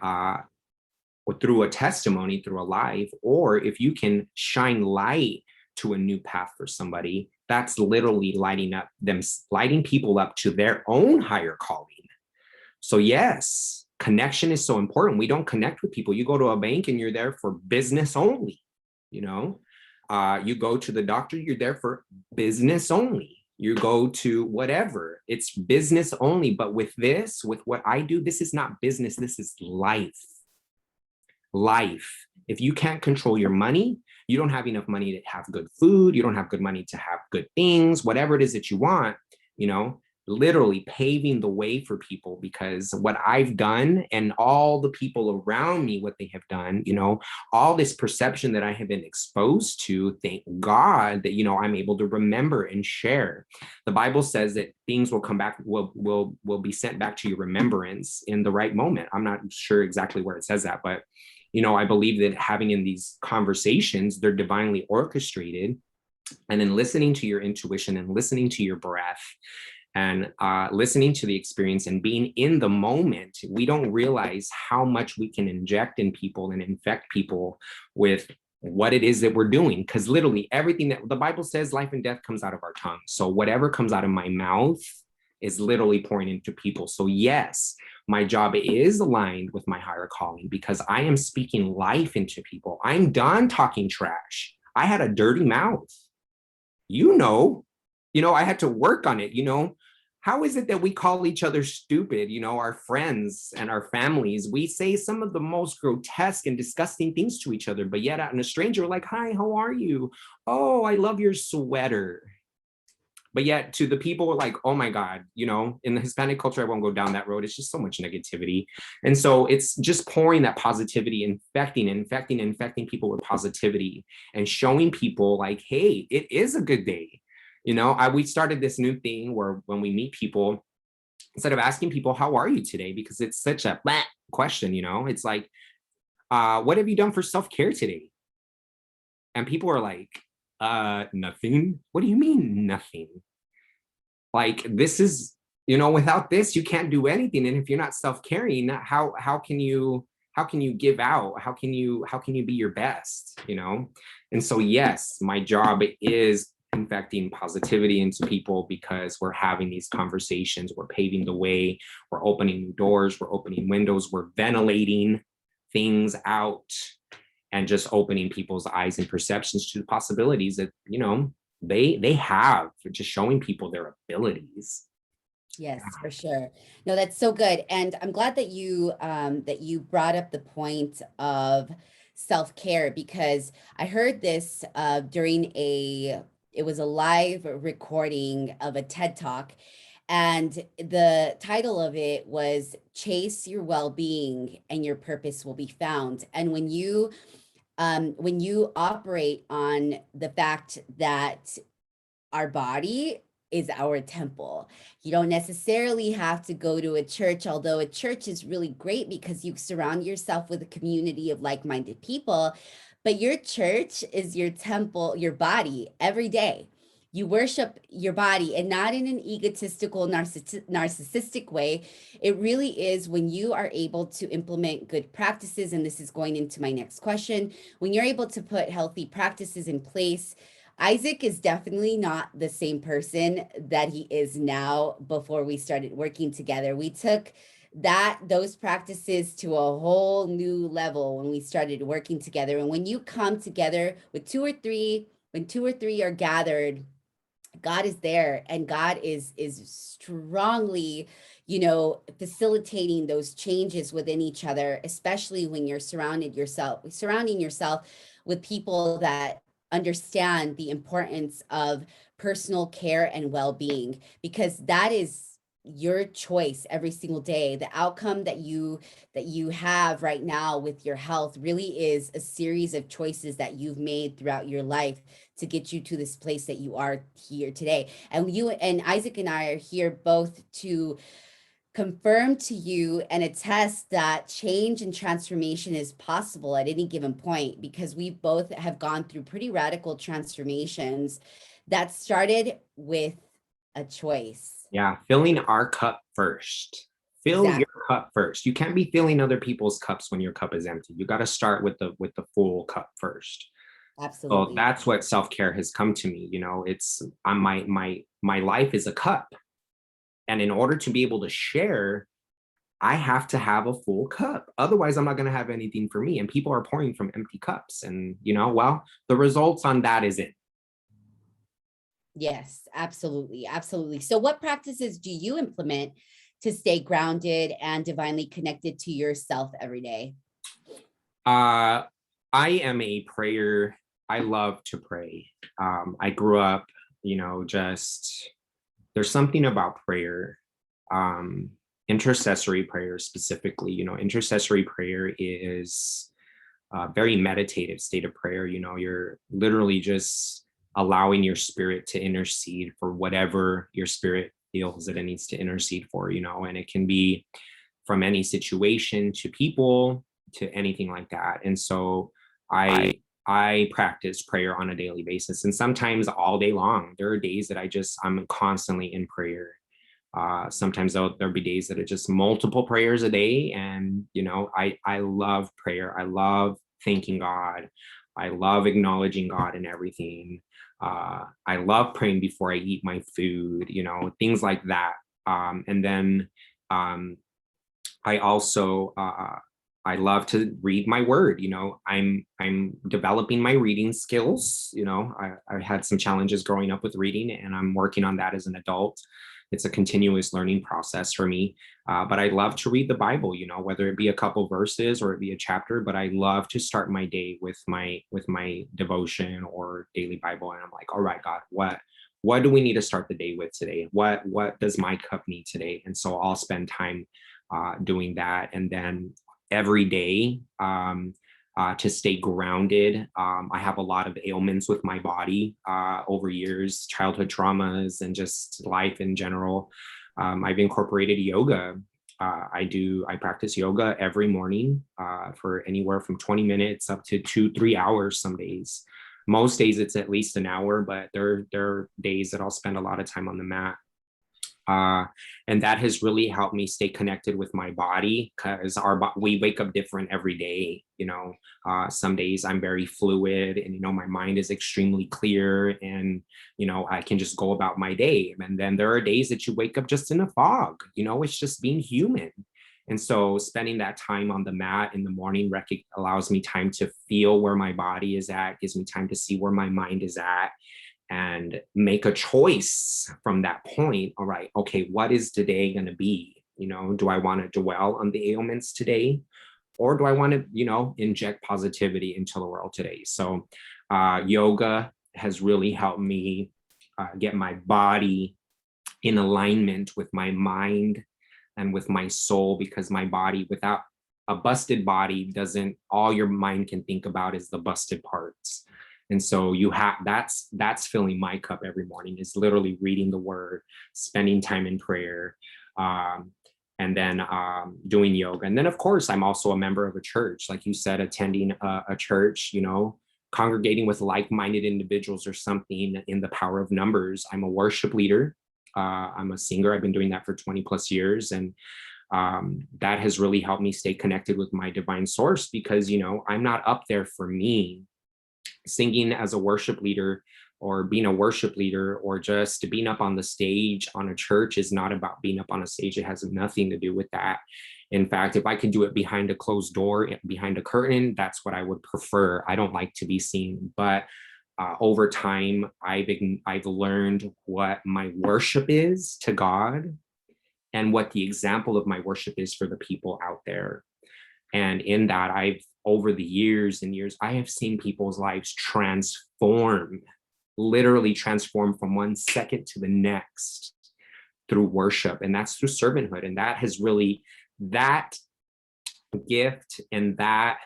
through a testimony, through a life, or if you can shine light to a new path for somebody, that's literally lighting people up to their own higher calling. So yes, connection is so important. We don't connect with people. You go to a bank and you're there for business only. You go to the doctor, you're there for business only. You go to whatever, it's business only. But with what I do, this is not business. This is life. If you can't control your money, you don't have enough money to have good food, you don't have good money to have good things, whatever it is that you want, literally paving the way for people, because what I've done and all the people around me, what they have done, all this perception that I have been exposed to, thank God that, I'm able to remember and share. The Bible says that things will come back, will be sent back to your remembrance in the right moment. I'm not sure exactly where it says that, but, I believe that having in these conversations, they're divinely orchestrated. And then listening to your intuition and listening to your breath and listening to the experience and being in the moment, we don't realize how much we can inject in people and infect people with what it is that we're doing. Because literally everything that the Bible says, life and death comes out of our tongue. So whatever comes out of my mouth is literally pouring into people. So yes, my job is aligned with my higher calling, because I am speaking life into people. I'm done talking trash. I had a dirty mouth. I had to work on it. How is it that we call each other stupid? Our friends and our families, we say some of the most grotesque and disgusting things to each other, but yet out in a stranger, we're like, hi, how are you? Oh, I love your sweater. But yet to the people, we're like, oh my God, in the Hispanic culture, I won't go down that road. It's just so much negativity. And so it's just pouring that positivity, infecting people with positivity and showing people like, hey, it is a good day. We started this new thing where when we meet people, instead of asking people, how are you today? Because it's such a question, it's like, what have you done for self-care today? And people are like, nothing. What do you mean nothing? Like, this is, without this, you can't do anything. And if you're not self-caring, how can you give out? How can you be your best? And so, yes, my job is infecting positivity into people, because we're having these conversations, we're paving the way, we're opening doors, we're opening windows, we're ventilating things out, and just opening people's eyes and perceptions to the possibilities that, they have, just showing people their abilities. Yes, for sure. No, that's so good. And I'm glad that you brought up the point of self-care, because I heard this during it was a live recording of a TED Talk, and the title of it was Chase Your Well-Being and Your Purpose Will Be Found. And when you operate on the fact that our body is our temple, you don't necessarily have to go to a church, although a church is really great because you surround yourself with a community of like-minded people. But your church is your temple, your body, every day. You worship your body, and not in an egotistical, narcissistic way. It really is when you are able to implement good practices. And this is going into my next question. When you're able to put healthy practices in place, Isaac is definitely not the same person that he is now before we started working together. We took those practices to a whole new level when we started working together. And when you come together with when two or three are gathered, God is there, and God is strongly, facilitating those changes within each other, especially when you're surrounding yourself with people that understand the importance of personal care and well-being, because that is your choice every single day. The outcome that you have right now with your health really is a series of choices that you've made throughout your life to get you to this place that you are here today. And you and Isaac and I are here both to confirm to you and attest that change and transformation is possible at any given point, because we both have gone through pretty radical transformations that started with a choice. Yeah, filling our cup first. Fill Exactly. your cup first. You can't be filling other people's cups when your cup is empty. You got to start with the full cup first. So Absolutely. that's what self-care has come to me. It's my life is a cup. And in order to be able to share, I have to have a full cup. Otherwise, I'm not going to have anything for me. And people are pouring from empty cups. And, the results on that is it. Yes, absolutely. Absolutely. So what practices do you implement to stay grounded and divinely connected to yourself every day? I am a prayer. I love to pray. I grew up, just there's something about prayer, intercessory prayer specifically. Intercessory prayer is a very meditative state of prayer. You're literally just allowing your spirit to intercede for whatever your spirit feels that it needs to intercede for, and it can be from any situation to people to anything like that. And so I practice prayer on a daily basis, and sometimes all day long. There are days that I'm constantly in prayer. Sometimes there'll be days that are just multiple prayers a day. And, I love prayer. I love thanking God. I love acknowledging God in everything. I love praying before I eat my food, things like that. And then I also, I love to read my word. I'm developing my reading skills. I had some challenges growing up with reading, and I'm working on that as an adult. It's a continuous learning process for me. But I love to read the Bible, whether it be a couple verses or it be a chapter. But I love to start my day with my devotion or daily Bible. And I'm like, all right, God, what do we need to start the day with today? What does my cup need today? And so I'll spend time doing that. And then every day, to stay grounded. I have a lot of ailments with my body over years, childhood traumas, and just life in general. I've incorporated yoga. I practice yoga every morning for anywhere from 20 minutes up to 2-3 hours some days. Most days it's at least an hour, but there are days that I'll spend a lot of time on the mat. And that has really helped me stay connected with my body, because we wake up different every day. Some days I'm very fluid, and my mind is extremely clear, and I can just go about my day. And then there are days that you wake up just in a fog. It's just being human. And so spending that time on the mat in the morning allows me time to feel where my body is at, gives me time to see where my mind is at, and make a choice from that point. All right, okay, what is today going to be? Do I want to dwell on the ailments today, or do I want to, inject positivity into the world today? So yoga has really helped me get my body in alignment with my mind and with my soul, because my body, without a busted body, all your mind can think about is the busted parts. And so that's filling my cup every morning, is literally reading the word, spending time in prayer, and then doing yoga. And then, of course, I'm also a member of a church, like you said, attending a church, congregating with like-minded individuals or something in the power of numbers. I'm a worship leader. I'm a singer. I've been doing that for 20 plus years. And that has really helped me stay connected with my divine source, because, I'm not up there for me. Singing as a worship leader, or being a worship leader, or just being up on the stage on a church is not about being up on a stage. It has nothing to do with that. In fact, if I could do it behind a closed door, behind a curtain, that's what I would prefer. I don't like to be seen. But over time, I've learned what my worship is to God, and what the example of my worship is for the people out there. And in that, over the years and years, I have seen people's lives transform, literally transform from one second to the next through worship. And that's through servanthood. And that has really, that gift and that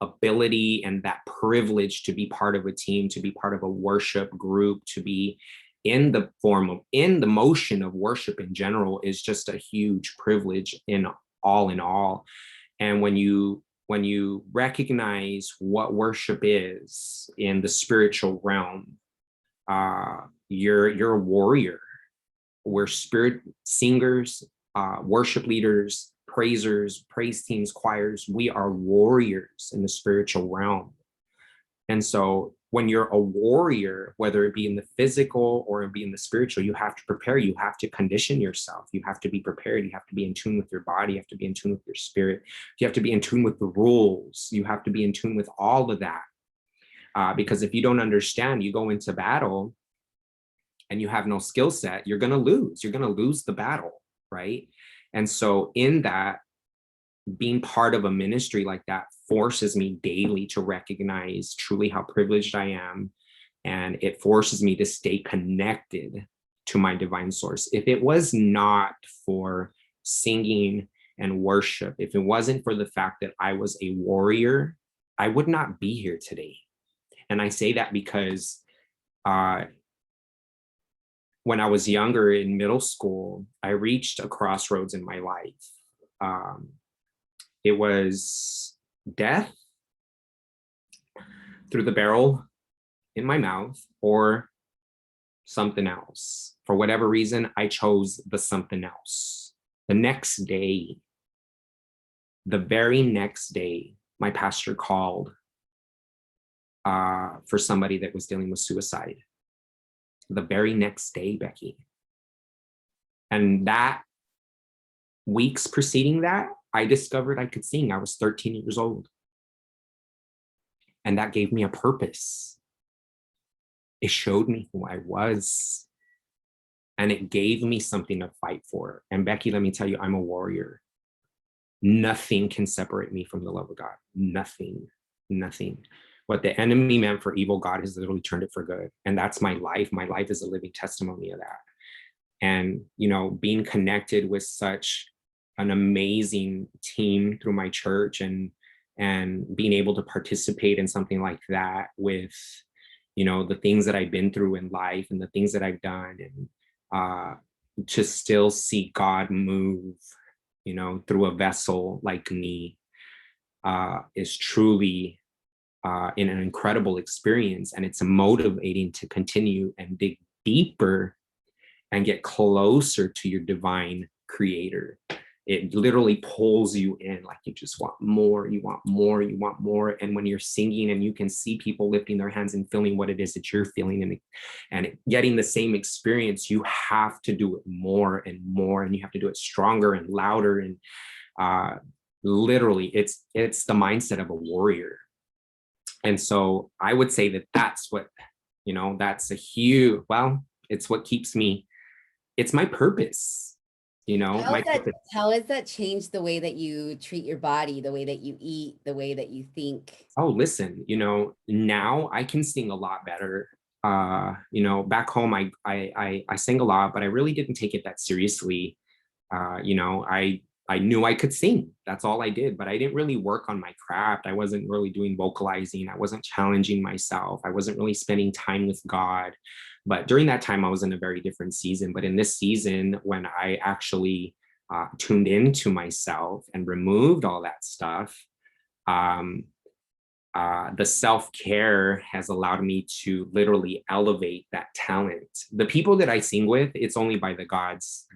ability and that privilege to be part of a team, to be part of a worship group, to be in the motion of worship in general, is just a huge privilege in all. And when you recognize what worship is in the spiritual realm, you're a warrior. We're spirit singers, worship leaders, praisers, praise teams, choirs. We are warriors in the spiritual realm. And so when you're a warrior, whether it be in the physical or it be in the spiritual, you have to prepare, you have to condition yourself, you have to be prepared, you have to be in tune with your body, you have to be in tune with your spirit, you have to be in tune with the rules, you have to be in tune with all of that. Because if you don't understand, you go into battle and you have no skill set, you're going to lose the battle, right? And so in that, being part of a ministry like that forces me daily to recognize truly how privileged I am. And it forces me to stay connected to my divine source. If it was not for singing and worship, if it wasn't for the fact that I was a warrior, I would not be here today. And I say that because when I was younger in middle school, I reached a crossroads in my life. It was death through the barrel in my mouth or something else. For whatever reason, I chose the something else. The next day, the very next day, my pastor called for somebody that was dealing with suicide. The very next day, Becky. And that weeks preceding that, I discovered I could sing. I was 13 years old. And that gave me a purpose. It showed me who I was. And it gave me something to fight for. And Becky, let me tell you, I'm a warrior. Nothing can separate me from the love of God. Nothing, nothing. What the enemy meant for evil, God has literally turned it for good. And that's my life. My life is a living testimony of that. And, you know, being connected with such an amazing team through my church and being able to participate in something like that with, you know, the things that I've been through in life and the things that I've done, and to still see God move, you know, through a vessel like me is truly an incredible experience. And it's motivating to continue and dig deeper and get closer to your divine creator. It literally pulls you in, like you just want more, you want more, you want more. And when you're singing and you can see people lifting their hands and feeling what it is that you're feeling and getting the same experience, you have to do it more and more, and you have to do it stronger and louder. And literally it's the mindset of a warrior. And so I would say that that's what, you know, that's a huge, well, it's what keeps me, it's my purpose. You know, how has that changed the way that you treat your body, the way that you eat, the way that you think? Oh, listen, you know, now I can sing a lot better. You know, back home, I sang a lot, but I really didn't take it that seriously. You know, I knew I could sing. That's all I did, but I didn't really work on my craft. I wasn't really doing vocalizing. I wasn't challenging myself. I wasn't really spending time with God. But during that time, I was in a very different season. But in this season, when I actually tuned into myself and removed all that stuff, the self-care has allowed me to literally elevate that talent. The people that I sing with, it's only by God's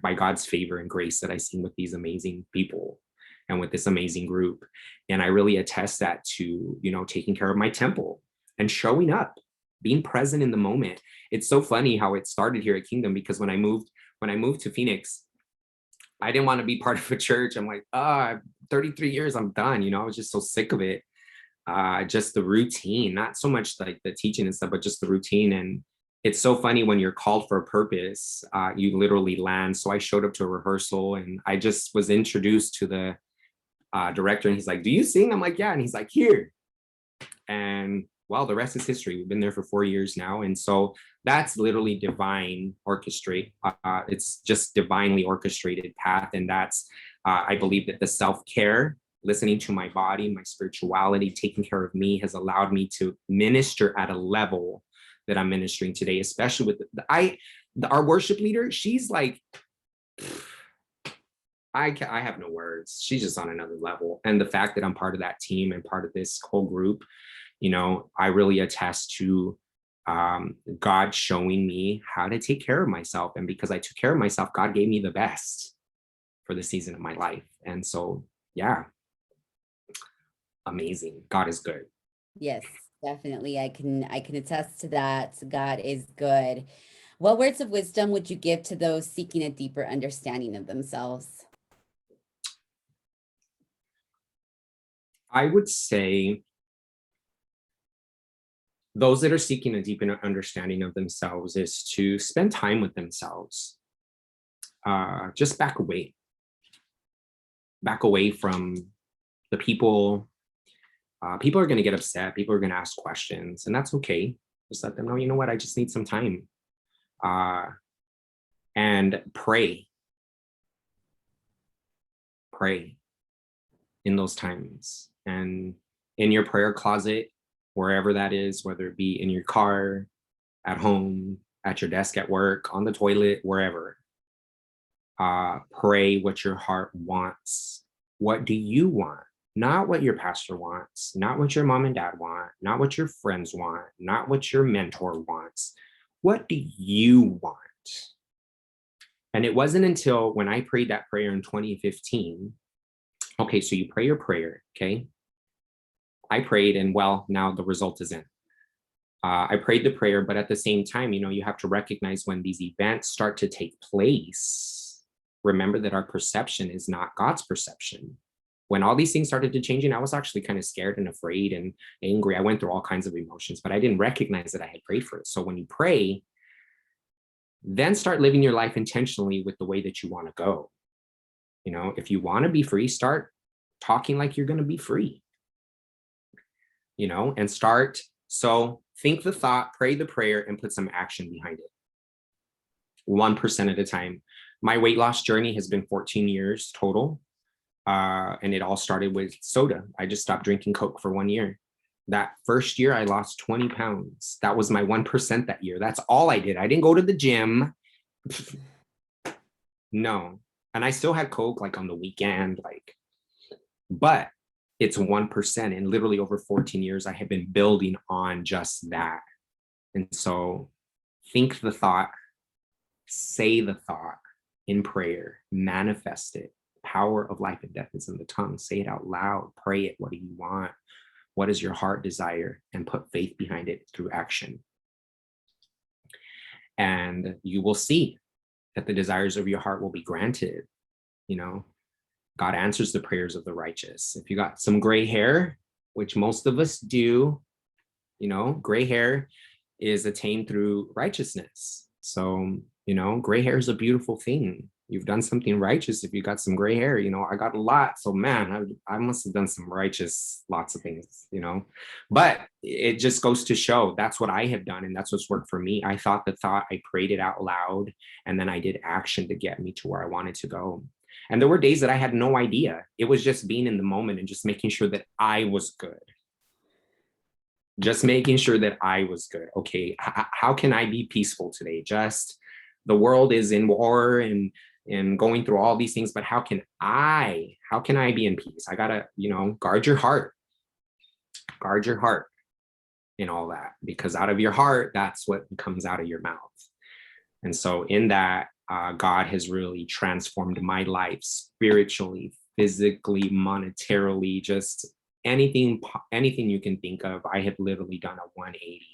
favor and grace that I sing with these amazing people and with this amazing group. And I really attest that to, you know, taking care of my temple and showing up, being present in the moment. It's so funny how it started here at Kingdom, because when I moved to Phoenix, I didn't want to be part of a church. I'm like, 33 years, I'm done. You know, I was just so sick of it. Just the routine, not so much like the teaching and stuff, but just the routine. And it's so funny when you're called for a purpose, you literally land. So I showed up to a rehearsal and I just was introduced to the director, and he's like, "Do you sing?" I'm like, "Yeah." And he's like, "Here." And well, the rest is history. We've been there for 4 years now. And so that's literally divine orchestrate. It's just divinely orchestrated path. And that's, I believe that the self-care, listening to my body, my spirituality, taking care of me has allowed me to minister at a level that I'm ministering today, especially with our worship leader. She's like, I have no words. She's just on another level. And the fact that I'm part of that team and part of this whole group, you know, I really attest to God showing me how to take care of myself. And because I took care of myself, God gave me the best for the season of my life. And so, yeah, amazing. God is good. Yes, definitely. I can attest to that. God is good. What words of wisdom would you give to those seeking a deeper understanding of themselves? I would say those that are seeking a deeper understanding of themselves is to spend time with themselves. Just back away from the people. People are going to get upset. People are going to ask questions, and that's okay. Just let them know, you know what, I just need some time. and pray in those times, and in your prayer closet, wherever that is, whether it be in your car, at home, at your desk at work, on the toilet, wherever. Pray what your heart wants. What do you want? Not what your pastor wants, not what your mom and dad want, not what your friends want, not what your mentor wants. What do you want? And it wasn't until when I prayed that prayer in 2015. Okay, so you pray your prayer, okay? I prayed, and well, now the result is in. I prayed the prayer, but at the same time, you have to recognize when these events start to take place, remember that our perception is not God's perception. When all these things started to change, and I was actually kind of scared and afraid and angry. I went through all kinds of emotions, but I didn't recognize that I had prayed for it. So when you pray, then start living your life intentionally with the way that you want to go. If you want to be free, start talking like you're going to be free, and start. So think the thought, pray the prayer, and put some action behind it. 1% at a time. My weight loss journey has been 14 years total. And it all started with soda. I just stopped drinking Coke for 1 year. That first year, I lost 20 pounds. That was my 1% that year. That's all I did. I didn't go to the gym. No. And I still had Coke like on the weekend, but it's 1%. And literally over 14 years, I have been building on just that. And so think the thought, say the thought in prayer, manifest it. Power of life and death is in the tongue. Say it out loud. Pray it. What do you want? What does your heart desire? And put faith behind it through action. And you will see that the desires of your heart will be granted. God answers the prayers of the righteous. If you got some gray hair, which most of us do, gray hair is attained through righteousness. So, gray hair is a beautiful thing. You've done something righteous if you got some gray hair. I got a lot. So man, I must have done some righteous, lots of things, but it just goes to show that's what I have done. And that's what's worked for me. I thought the thought, I prayed it out loud, and then I did action to get me to where I wanted to go. And there were days that I had no idea. It was just being in the moment and just making sure that I was good. Just making sure that I was good. Okay, how can I be peaceful today? Just the world is in war and going through all these things, but how can I be in peace? I gotta, guard your heart in all that, because out of your heart, that's what comes out of your mouth. And so in that, God has really transformed my life spiritually, physically, monetarily, just anything you can think of. I have literally done a 180.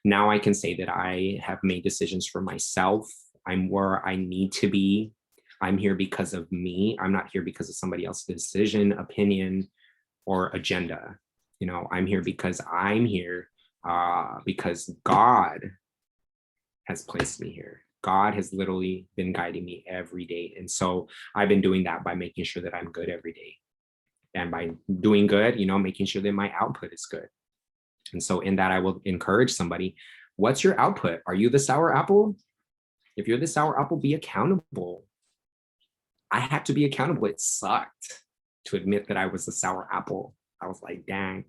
Now I can say that I have made decisions for myself. I'm where I need to be. I'm here because of me. I'm not here because of somebody else's decision, opinion, or agenda. I'm here because I'm here because God has placed me here. God has literally been guiding me every day. And so I've been doing that by making sure that I'm good every day. And by doing good, making sure that my output is good. And so in that, I will encourage somebody, what's your output? Are you the sour apple? If you're the sour apple, be accountable. I had to be accountable. It sucked to admit that I was the sour apple. I was like, dang.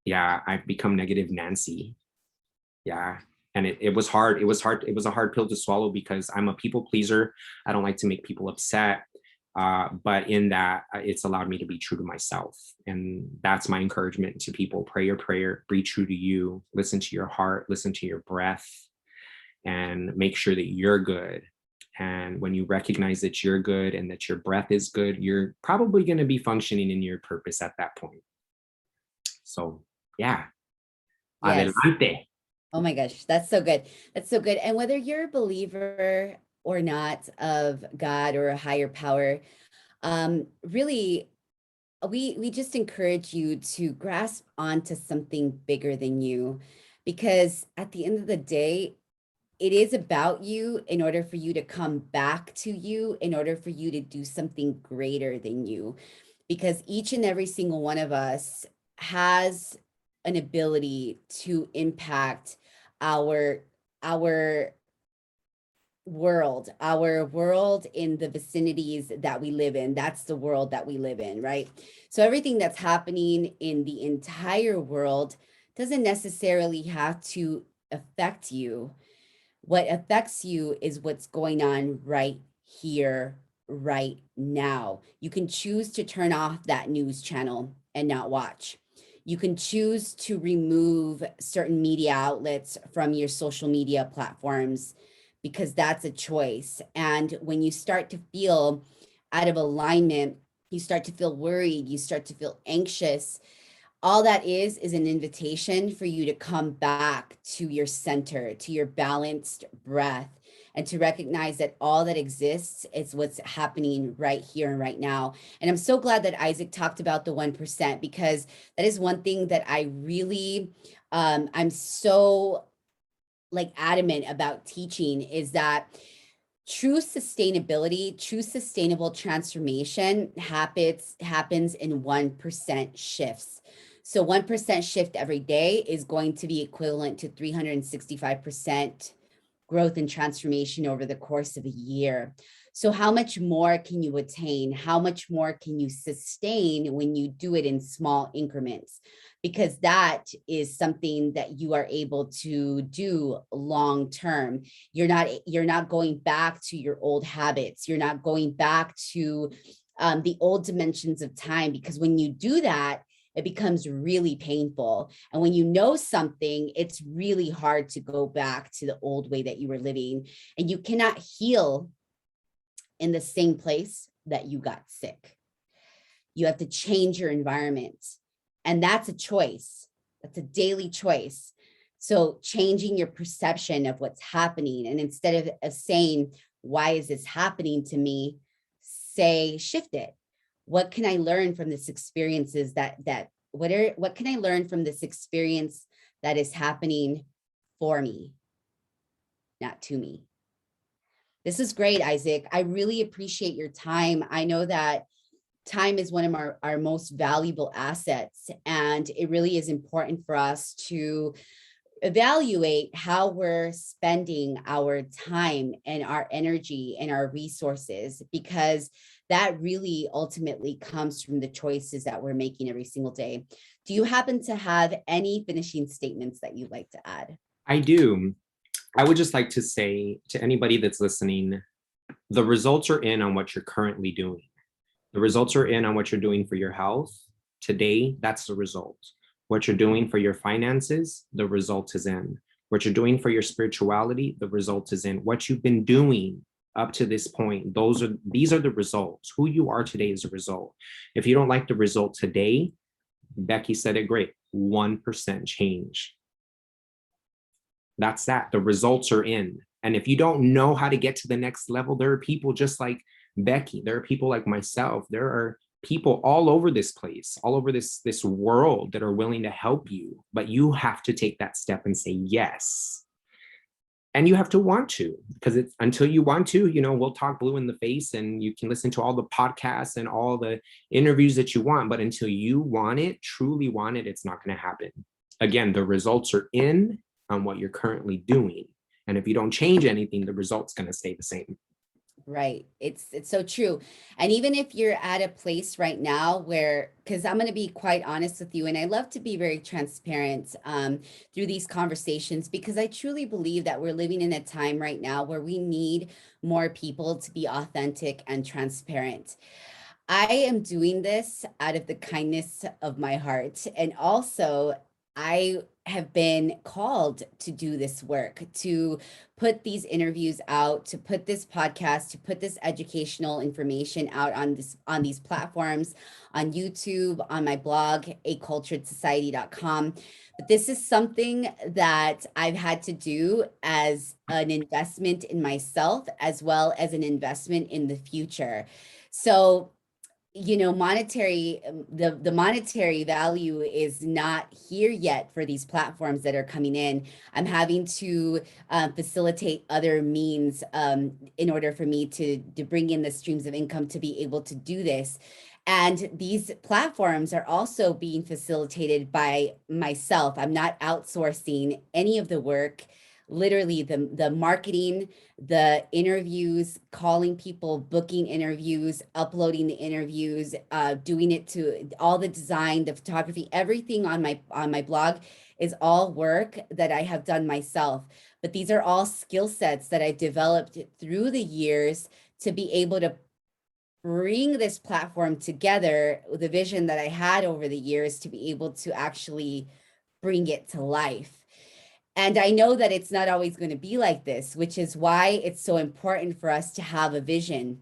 Yeah, I've become negative Nancy. Yeah. And it was hard. It was a hard pill to swallow because I'm a people pleaser. I don't like to make people upset. But in that, it's allowed me to be true to myself. And that's my encouragement to people. Pray your prayer, be true to you, listen to your heart, listen to your breath, and make sure that you're good. And when you recognize that you're good and that your breath is good, you're probably going to be functioning in your purpose at that point. So, yeah. Yes. Adelante. Oh my gosh, that's so good. That's so good. And whether you're a believer or not of God or a higher power, really, we just encourage you to grasp onto something bigger than you, because at the end of the day, it is about you in order for you to come back to you, in order for you to do something greater than you, because each and every single one of us has an ability to impact our our world in the vicinities that we live in. That's the world that we live in, right? So everything that's happening in the entire world doesn't necessarily have to affect you. What affects you is what's going on right here, right now. You can choose to turn off that news channel and not watch. You can choose to remove certain media outlets from your social media platforms because that's a choice. And when you start to feel out of alignment, you start to feel worried, you start to feel anxious, all that is an invitation for you to come back to your center, to your balanced breath, and to recognize that all that exists is what's happening right here and right now. And I'm so glad that Isaac talked about the 1%, because that is one thing that I really, I'm so like adamant about teaching, is that true sustainability, true sustainable transformation happens in 1% shifts. So 1% shift every day is going to be equivalent to 365% growth and transformation over the course of a year. So how much more can you attain? How much more can you sustain when you do it in small increments? Because that is something that you are able to do long term. You're not going back to your old habits. You're not going back to the old dimensions of time, because when you do that, it becomes really painful. And when you know something, it's really hard to go back to the old way that you were living. And you cannot heal in the same place that you got sick. You have to change your environment. And that's a choice. That's a daily choice. So changing your perception of what's happening. And instead of saying, why is this happening to me? Say, shift it. What can I learn from this experiences what can I learn from this experience that is happening for me, not to me? This is great, Isaac. I really appreciate your time. I know that time is one of our most valuable assets, and it really is important for us to evaluate how we're spending our time and our energy and our resources, because that really ultimately comes from the choices that we're making every single day. Do you happen to have any finishing statements that you'd like to add? I do. I would just like to say to anybody that's listening, the results are in on what you're currently doing. The results are in on what you're doing for your health. Today, that's the result. What you're doing for your finances, the result is in. What you're doing for your spirituality, the result is in. What you've been doing up to this point, these are the results. Who you are today is a result. If you don't like the result today, Becky said it great, 1% change. That's that. The results are in. And if you don't know how to get to the next level, there are people just like Becky. There are people like myself. There are people all over this place, all over this world that are willing to help you. But you have to take that step and say yes. And you have to want to, because it's until you want to, we'll talk blue in the face and you can listen to all the podcasts and all the interviews that you want. But until you want it, truly want it, it's not going to happen. Again, the results are in on what you're currently doing. And if you don't change anything, the result's going to stay the same. Right. It's so true. And even if you're at a place right now where, because I'm going to be quite honest with you, and I love to be very transparent through these conversations, because I truly believe that we're living in a time right now where we need more people to be authentic and transparent. I am doing this out of the kindness of my heart. And also, I have been called to do this work, to put these interviews out, to put this podcast, to put this educational information out on these platforms, on YouTube, on my blog, aculturedsociety.com. But this is something that I've had to do as an investment in myself, as well as an investment in the future. So monetary, the monetary value is not here yet for these platforms that are coming in. I'm having to facilitate other means in order for me to bring in the streams of income to be able to do this. And these platforms are also being facilitated by myself. I'm not outsourcing any of the work. literally the marketing, the interviews, calling people, booking interviews, uploading the interviews, doing it to all the design, the photography, everything on my blog is all work that I have done myself. But these are all skill sets that I've developed through the years to be able to bring this platform together, the vision that I had over the years to be able to actually bring it to life. And I know that it's not always going to be like this, which is why it's so important for us to have a vision,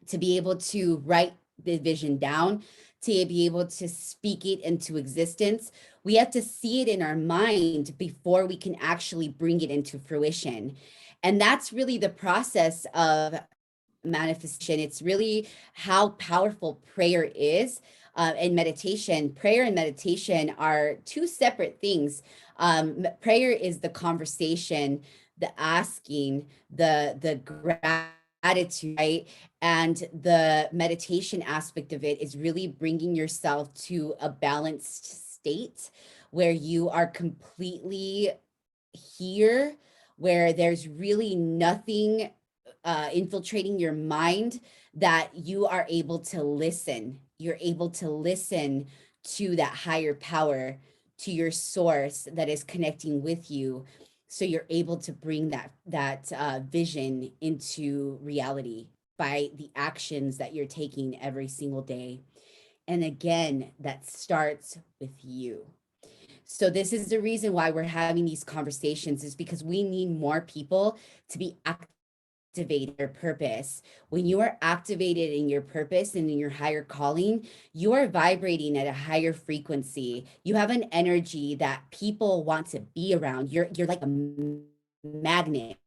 to be able to write the vision down, to be able to speak it into existence. We have to see it in our mind before we can actually bring it into fruition. And that's really the process of manifestation. It's really how powerful prayer is. And meditation. Prayer and meditation are two separate things. Prayer is the conversation, the asking, the gratitude, right? And the meditation aspect of it is really bringing yourself to a balanced state where you are completely here, where there's really nothing infiltrating your mind, that you are able to listen. You're able to listen to that higher power, to your source that is connecting with you. So you're able to bring that vision into reality by the actions that you're taking every single day. And again, that starts with you. So this is the reason why we're having these conversations, is because we need more people to be activate their purpose. When you are activated in your purpose and in your higher calling, you are vibrating at a higher frequency. You have an energy that people want to be around. You're like a magnet.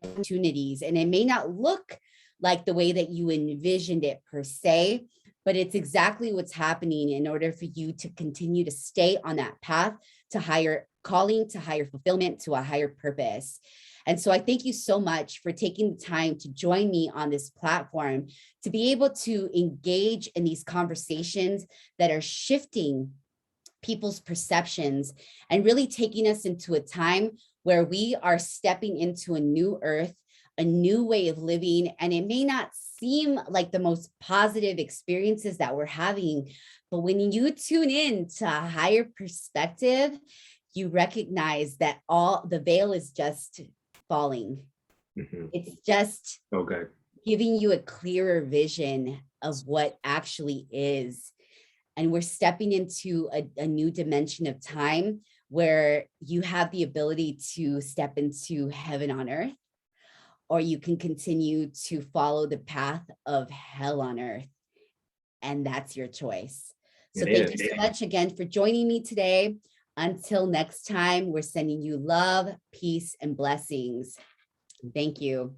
Opportunities, and it may not look like the way that you envisioned it per se, but it's exactly what's happening in order for you to continue to stay on that path to higher calling, to higher fulfillment, to a higher purpose. And so I thank you so much for taking the time to join me on this platform, to be able to engage in these conversations that are shifting people's perceptions and really taking us into a time where we are stepping into a new earth, a new way of living. And it may not seem like the most positive experiences that we're having, but when you tune in to a higher perspective, you recognize that all the veil is just falling. It's just so good, giving you a clearer vision of what actually is. And we're stepping into a new dimension of time where you have the ability to step into heaven on earth, or you can continue to follow the path of hell on earth. And that's your choice. So thank you so much again for joining me today. Until next time, we're sending you love, peace, and blessings. Thank you.